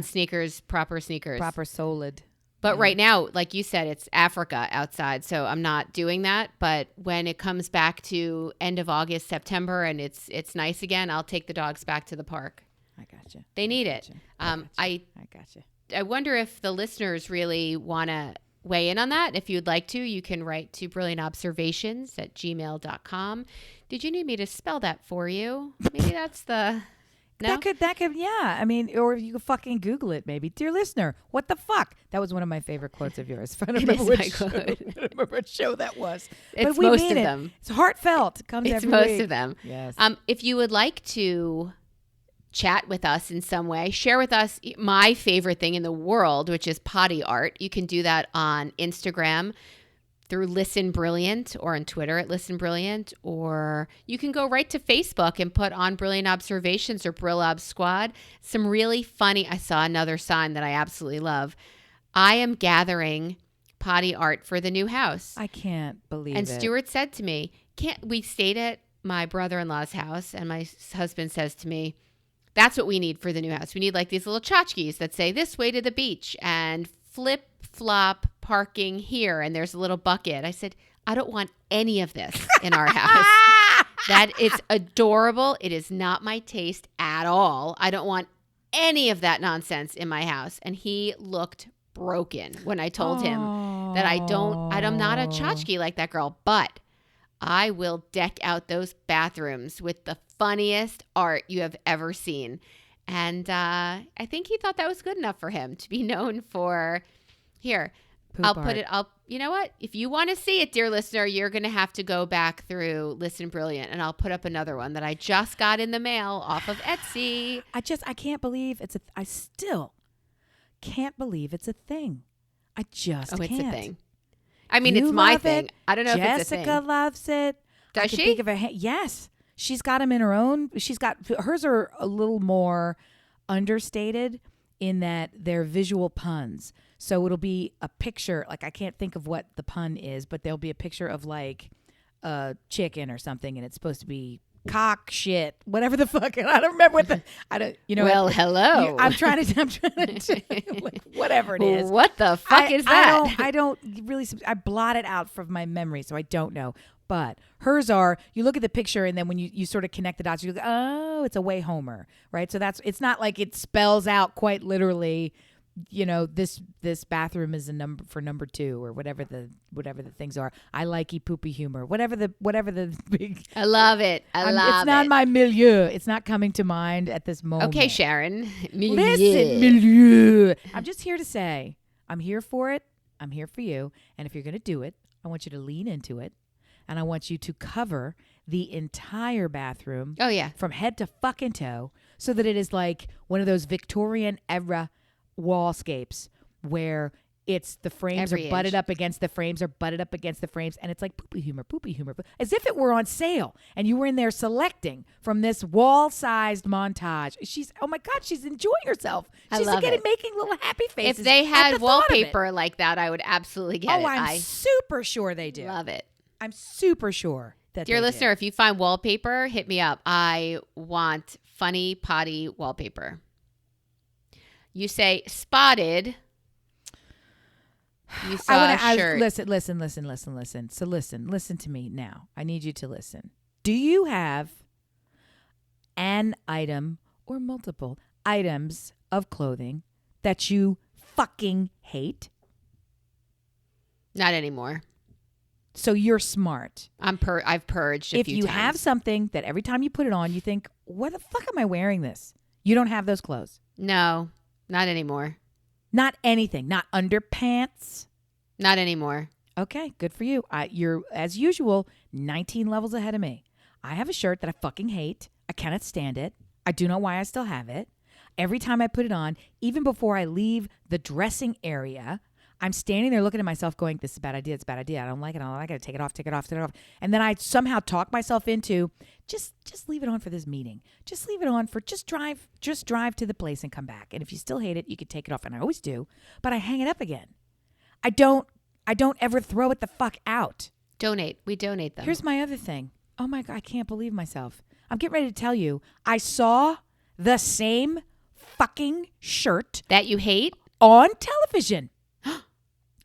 sneakers, proper sneakers, proper solid. But right now, like you said, it's Africa outside, so I'm not doing that. But when it comes back to end of August, September, and it's nice again, I'll take the dogs back to the park. I gotcha. They need it. I gotcha. I wonder if the listeners really want to weigh in on that. If you'd like to, you can write to brilliantobservations@gmail.com. Did you need me to spell that for you? Maybe that's the... No? That could, yeah. I mean, or you could fucking Google it, maybe. Dear listener, what the fuck? That was one of my favorite quotes of yours. I don't remember what show that was. It's but we most mean of it. them. It's heartfelt. It comes it's every most week. of them. Yes. If you would like to chat with us in some way, share with us my favorite thing in the world, which is potty art. You can do that on Instagram through Listen Brilliant, or on Twitter at Listen Brilliant, or you can go right to Facebook and put on Brilliant Observations or Brill Squad. Some really funny, I saw another sign that I absolutely love. I am gathering potty art for the new house. I can't believe it. And Stuart said to me, we stayed at my brother-in-law's house, and my husband says to me, that's what we need for the new house. We need like these little tchotchkes that say this way to the beach and flip-flop parking here, and there's a little bucket. I said, I don't want any of this in our house. That it's adorable. It is not my taste at all. I don't want any of that nonsense in my house. And he looked broken when I told him that I'm not a tchotchke like that girl, but I will deck out those bathrooms with the funniest art you have ever seen. And I think he thought that was good enough for him to be known for. Here, I'll put it up. You know what? If you want to see it, dear listener, you're going to have to go back through Listen Brilliant, and I'll put up another one that I just got in the mail off of Etsy. I can't believe I still can't believe it's a thing. I just can't. It's a thing. I mean, it's my thing. I don't know if it's a thing. Jessica loves it. Does she? Think of her yes. She's got them in her own. Hers are a little more understated in that they're visual puns. So it'll be a picture. Like I can't think of what the pun is, but there'll be a picture of like a chicken or something, and it's supposed to be cock shit, whatever the fuck. I don't remember what the. I don't. You know. Well, hello. I'm trying to like, whatever it is. What the fuck is that? I don't really. I blot it out from my memory, so I don't know. but hers are, you look at the picture and then when you sort of connect the dots, you go, oh, it's a way Homer, right? So it's not like it spells out quite literally, this bathroom is a number for number 2 or whatever the things are. I likey poopy humor, whatever the big. I love it. It's not my milieu. It's not coming to mind at this moment. Okay, Sharon. Listen, milieu. I'm just here to say, I'm here for it. I'm here for you. And if you're going to do it, I want you to lean into it. And I want you to cover the entire bathroom. Oh, yeah. From head to fucking toe, so that it is like one of those Victorian era wallscapes where it's the frames Every are butted inch. up against the frames and it's like poopy humor, as if it were on sale and you were in there selecting from this wall-sized montage. Oh my God, she's enjoying herself. She's love getting it. making little happy faces. If they at had the thought of it. wallpaper like that, I would absolutely get it. I'm super sure they do. Love it. I'm super sure that Dear they listener, do. if you find wallpaper, hit me up. I want funny potty wallpaper. You say spotted. You saw a shirt. Listen. So listen to me now. I need you to listen. Do you have an item or multiple items of clothing that you fucking hate? Not anymore. So you're smart. I've purged a If few you times. have something that every time you put it on, you think, "Why the fuck am I wearing this?" You don't have those clothes. No, not anymore. Not anything. Not underpants. Not anymore. Okay, good for you. You're, as usual, 19 levels ahead of me. I have a shirt that I fucking hate. I cannot stand it. I do know why I still have it. Every time I put it on, even before I leave the dressing area, I'm standing there looking at myself going, this is a bad idea. It's a bad idea. I don't like it. I got to take it off. And then I somehow talk myself into, just leave it on for this meeting. Just leave it on for, just drive to the place and come back. And if you still hate it, you can take it off. And I always do. But I hang it up again. I don't ever throw it the fuck out. Donate. We donate them. Here's my other thing. Oh my God, I can't believe myself. I'm getting ready to tell you, I saw the same fucking shirt that you hate on television.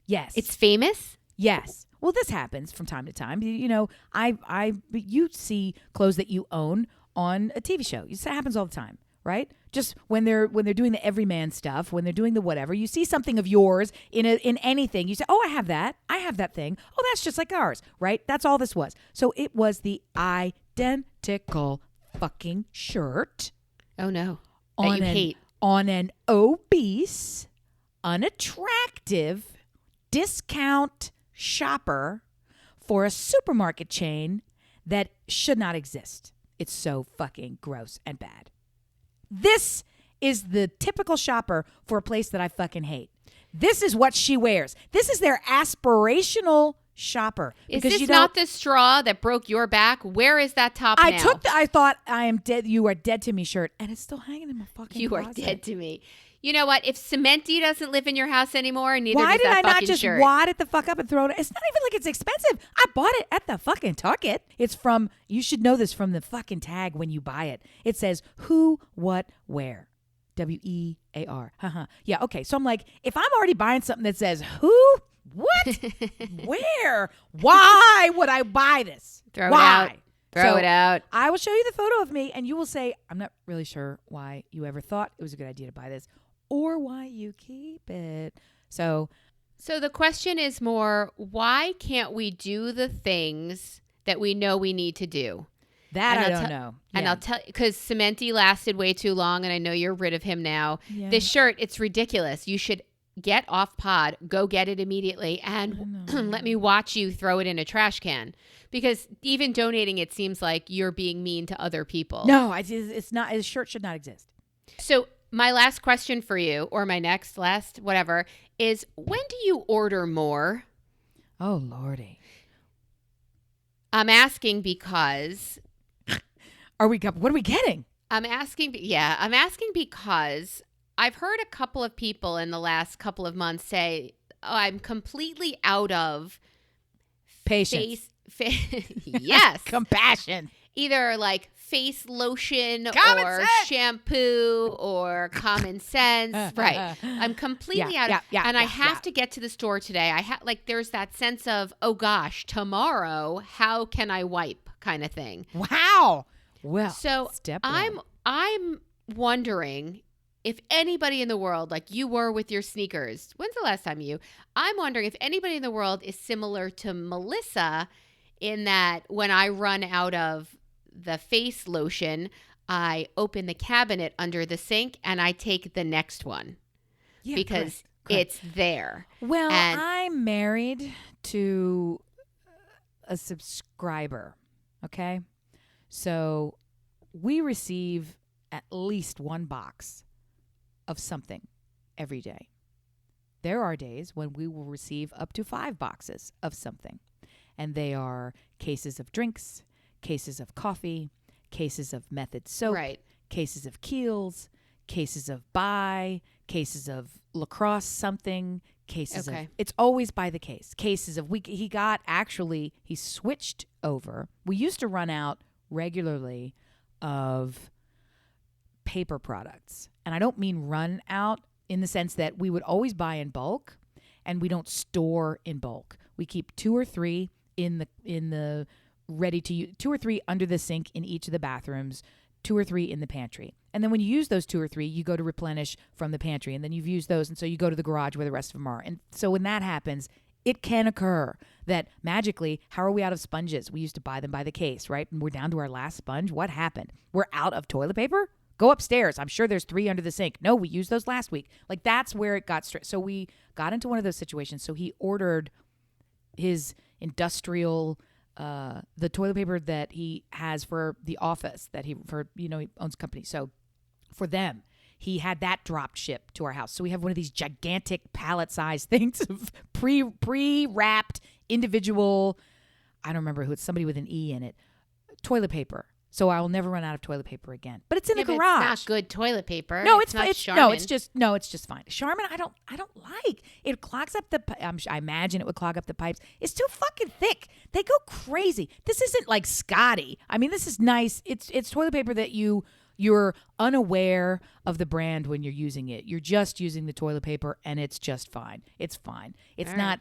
Yes. It's famous? Yes. Well, this happens from time to time. You see clothes that you own on a TV show. It happens all the time, right? Just when they're doing the everyman stuff, when they're doing the whatever, you see something of yours in anything. You say, "Oh, I have that thing. Oh, that's just like ours," right? That's all this was. So it was the identical fucking shirt. Oh no. That you hate. On an obese, unattractive discount shopper for a supermarket chain that should not exist. It's so fucking gross and bad. This is the typical shopper for a place that I fucking hate. This is what she wears. This is their aspirational shopper. Is this not the straw that broke your back? Where is that top now? I thought I am dead. You are dead to me shirt. And it's still hanging in my fucking You closet. are dead to me. You know what? If Cementi doesn't live in your house anymore, neither Why does did that I not fucking just shirt. wad it the fuck up and throw it? It's not even like it's expensive. I bought it at the fucking Target. It's from, you should know this from the fucking tag when you buy it. It says who, what, where. WEAR. Yeah, okay. So I'm like, if I'm already buying something that says who, what, where, why would I buy this? Throw why? it out. I will show you the photo of me and you will say, I'm not really sure why you ever thought it was a good idea to buy this or why you keep it. So the question is more, why can't we do the things that we know we need to do? That I don't know. And Yeah. I'll tell you, because Cementi lasted way too long, and I know you're rid of him now. Yeah. This shirt, it's ridiculous. You should get off pod, go get it immediately, and let me watch you throw it in a trash can. Because even donating it seems like you're being mean to other people. No, it's not. His shirt should not exist. So my last question for you, or my next, last, whatever, is when do you order more? Oh, Lordy. I'm asking because... What are we getting? I'm asking because I've heard a couple of people in the last couple of months say, I'm completely out of Patience. yes. Compassion. either like face lotion Common or sense. shampoo or common sense. Right. I'm completely out of and I have to get to the store today. I have like there's that sense of, oh gosh, tomorrow, how can I wipe kind of thing. Wow. Well, So step I'm one. I'm wondering if anybody in the world, like you were with your sneakers, when's the last time I'm wondering if anybody in the world is similar to Melissa in that when I run out of the face lotion, I open the cabinet under the sink and I take the next one because it's there. Well, and- I'm married to a subscriber, okay? So we receive at least one box of something every day. There are days when we will receive up to 5 boxes of something, and they are cases of drinks, cases of coffee, cases of Method soap, Right. cases of Kiehl's, cases of Bai, cases of lacrosse something, cases of it's always by the case. Cases of he switched over. We used to run out regularly of paper products. And I don't mean run out in the sense that we would always buy in bulk and we don't store in bulk. We keep 2 or 3 in the ready to use, 2 or 3 under the sink in each of the bathrooms, 2 or 3 in the pantry. And then when you use those 2 or 3, you go to replenish from the pantry, and then you've used those, and so you go to the garage where the rest of them are. And so when that happens, it can occur that magically, how are we out of sponges? We used to buy them by the case, right? And we're down to our last sponge. What happened? We're out of toilet paper? Go upstairs. I'm sure there's 3 under the sink. No, we used those last week. Like, that's where it got straight. So we got into one of those situations. So he ordered his industrial, the toilet paper that he has for the office he owns a company. So for them, he had that dropped shipped to our house. So we have one of these gigantic pallet-sized things of pre-wrapped individual, I don't remember who, it's somebody with an E in it, toilet paper. So I will never run out of toilet paper again. But it's in the garage. It's not good toilet paper. No, it's not Charmin. No, it's just fine. Charmin, I don't like. It clogs up I imagine it would clog up the pipes. It's too fucking thick. They go crazy. This isn't like Scotty. I mean, this is nice. It's toilet paper that you're unaware of the brand when you're using it. You're just using the toilet paper and it's just fine. It's fine. It's not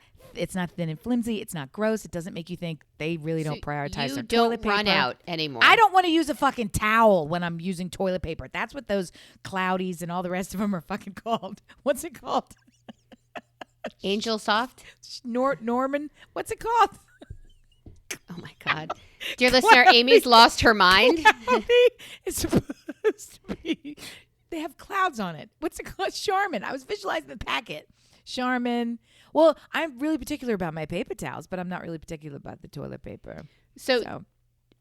thin and flimsy. It's not gross. It doesn't make you think they really don't prioritize their toilet paper. You don't run out anymore. I don't want to use a fucking towel when I'm using toilet paper. That's what those Cloudies and all the rest of them are fucking called. What's it called? Angel Soft? Norman? What's it called? Oh my God. Dear listener, Amy's lost her mind. It's supposed to be. They have clouds on it. What's it called? Charmin. I was visualizing the packet. Charmin. Well, I'm really particular about my paper towels, but I'm not really particular about the toilet paper. So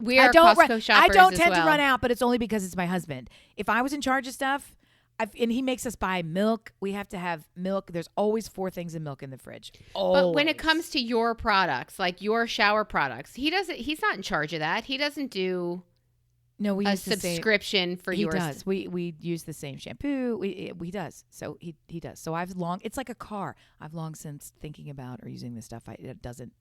we are Costco shoppers I don't as tend well. to run out, but it's only because it's my husband. If I was in charge of stuff, and he makes us buy milk, we have to have milk. There's always 4 things of milk in the fridge. But when it comes to your products, like your shower products, he's not in charge of that. He doesn't do we a use the same. subscription for yours. He does. We use the same shampoo. He does. So he does. So it's like a car. I've long since thinking about or using this stuff. It doesn't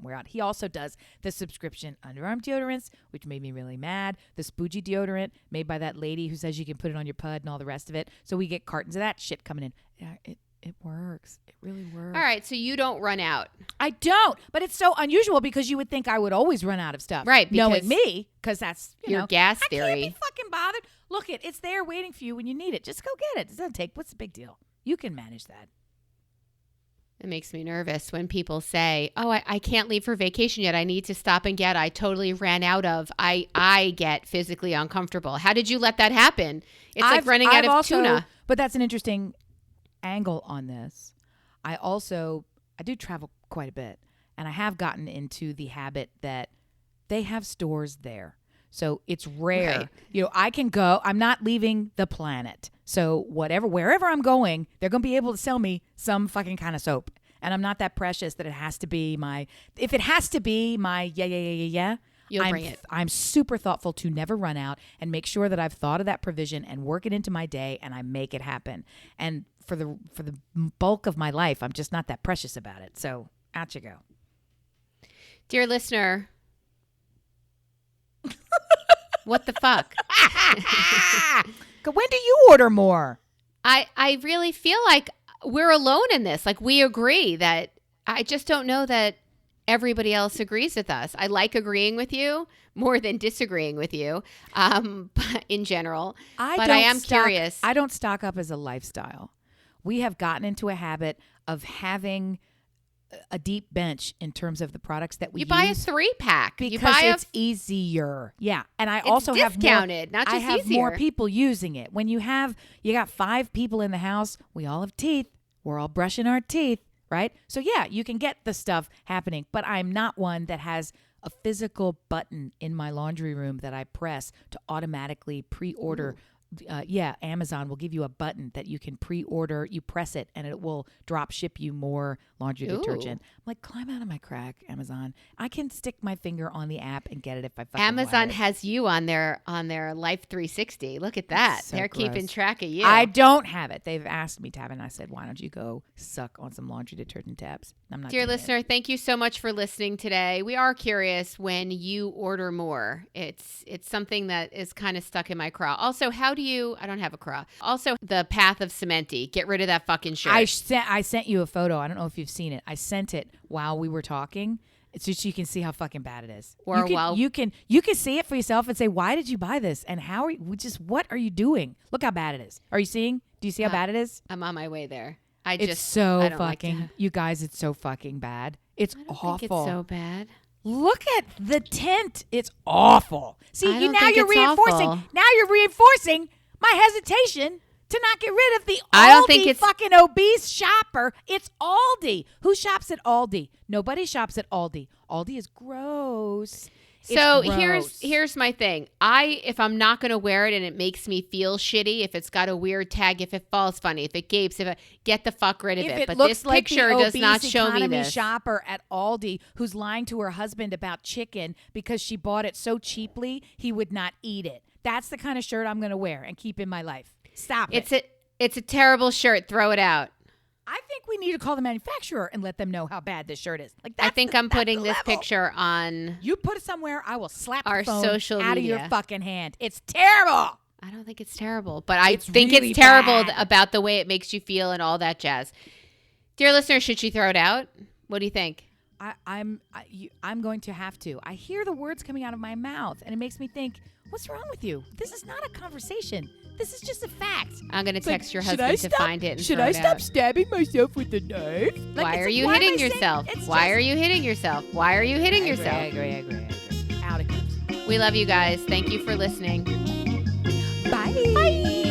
wear out. He also does the subscription underarm deodorants, which made me really mad. The Spoogie deodorant made by that lady who says you can put it on your pud and all the rest of it. So we get cartons of that shit coming in. It works. It really works. All right, so you don't run out. I don't, but it's so unusual because you would think I would always run out of stuff. Right, knowing me, because that's your gas theory. I can't be fucking bothered. Look, it's there waiting for you when you need it. Just go get it. It doesn't take. What's the big deal? You can manage that. It makes me nervous when people say, "Oh, I can't leave for vacation yet. I need to stop and get. I totally ran out of." I get physically uncomfortable. How did you let that happen? It's like running out of tuna. But that's an interesting angle on this. I do travel quite a bit, and I have gotten into the habit that they have stores there. So it's rare. Right. I can go. I'm not leaving the planet. So wherever I'm going, they're going to be able to sell me some fucking kind of soap. And I'm not that precious that it has to be if it has to be my You'll bring it. I'm super thoughtful to never run out and make sure that I've thought of that provision and work it into my day and I make it happen. And for the bulk of my life, I'm just not that precious about it. So out you go. Dear listener, What the fuck? When do you order more? I really feel like we're alone in this. Like, we agree that I just don't know that everybody else agrees with us. I like agreeing with you more than disagreeing with you, but in general. But I am curious. I don't stock up as a lifestyle. We have gotten into a habit of having a deep bench in terms of the products that we You use. buy a 3-pack. Because you buy it's easier. Yeah. And I it's also discounted, not just I have easier. more people using it. When you got 5 people in the house, we all have teeth. We're all brushing our teeth, right? So yeah, you can get the stuff happening, but I'm not one that has a physical button in my laundry room that I press to automatically pre-order. Amazon will give you a button that you can pre-order. You press it, and it will drop ship you more laundry detergent. I'm like, climb out of my crack, Amazon. I can stick my finger on the app and get it if I fucking Amazon want it. has you on their Life 360. Look at that. So They're gross. keeping track of you. I don't have it. They've asked me to have it, and I said, why don't you go suck on some laundry detergent tabs? I'm not Dear doing it. listener, thank you so much for listening today. We are curious when you order more. It's something that is kind of stuck in my craw. Also, I don't have a craw. Also, the path of Cementi. Get rid of that fucking shirt. I sent you a photo. I don't know if you've seen it. I sent it while we were talking. It's just you can see how fucking bad it is. Or you can see it for yourself and say, why did you buy this? And what are you doing? Look how bad it is. Are you seeing? Do you see how bad it is? I'm on my way there. I It's just so I don't fucking, like to- you guys, it's so fucking bad. It's I don't awful. think it's so bad. Look at the tint. It's awful. See, I don't now think you're it's reinforcing. awful. Now you're reinforcing my hesitation to not get rid of the I don't think Aldi it's- fucking obese shopper. It's Aldi. Who shops at Aldi? Nobody shops at Aldi. Aldi is gross. It's So gross. here's my thing. If I'm not going to wear it and it makes me feel shitty, if it's got a weird tag, if it falls funny, if it gapes, get the fuck rid of If it. it But looks this like picture the does not obese show me economy this. shopper at Aldi who's lying to her husband about chicken because she bought it so cheaply he would not eat it. That's the kind of shirt I'm going to wear and keep in my life. Stop it. It's a terrible shirt. Throw it out. I think we need to call the manufacturer and let them know how bad this shirt is. Like I think I'm putting this level. picture on. You put it somewhere, I will slap Our the phone social out media. of your fucking hand. It's terrible. I don't think it's terrible, but I It's think really it's terrible bad. about the way it makes you feel and all that jazz. Dear listener, should she throw it out? What do you think? I'm going to have to. I hear the words coming out of my mouth, and it makes me think, what's wrong with you? This is not a conversation. This is just a fact. I'm going to text your Should I husband to stop- find it and Should throw I it stop out. stabbing myself with a knife? Why are you hitting yourself? Why are you hitting yourself? Why are you hitting yourself? I agree. Out it goes. We love you guys. Thank you for listening. Bye.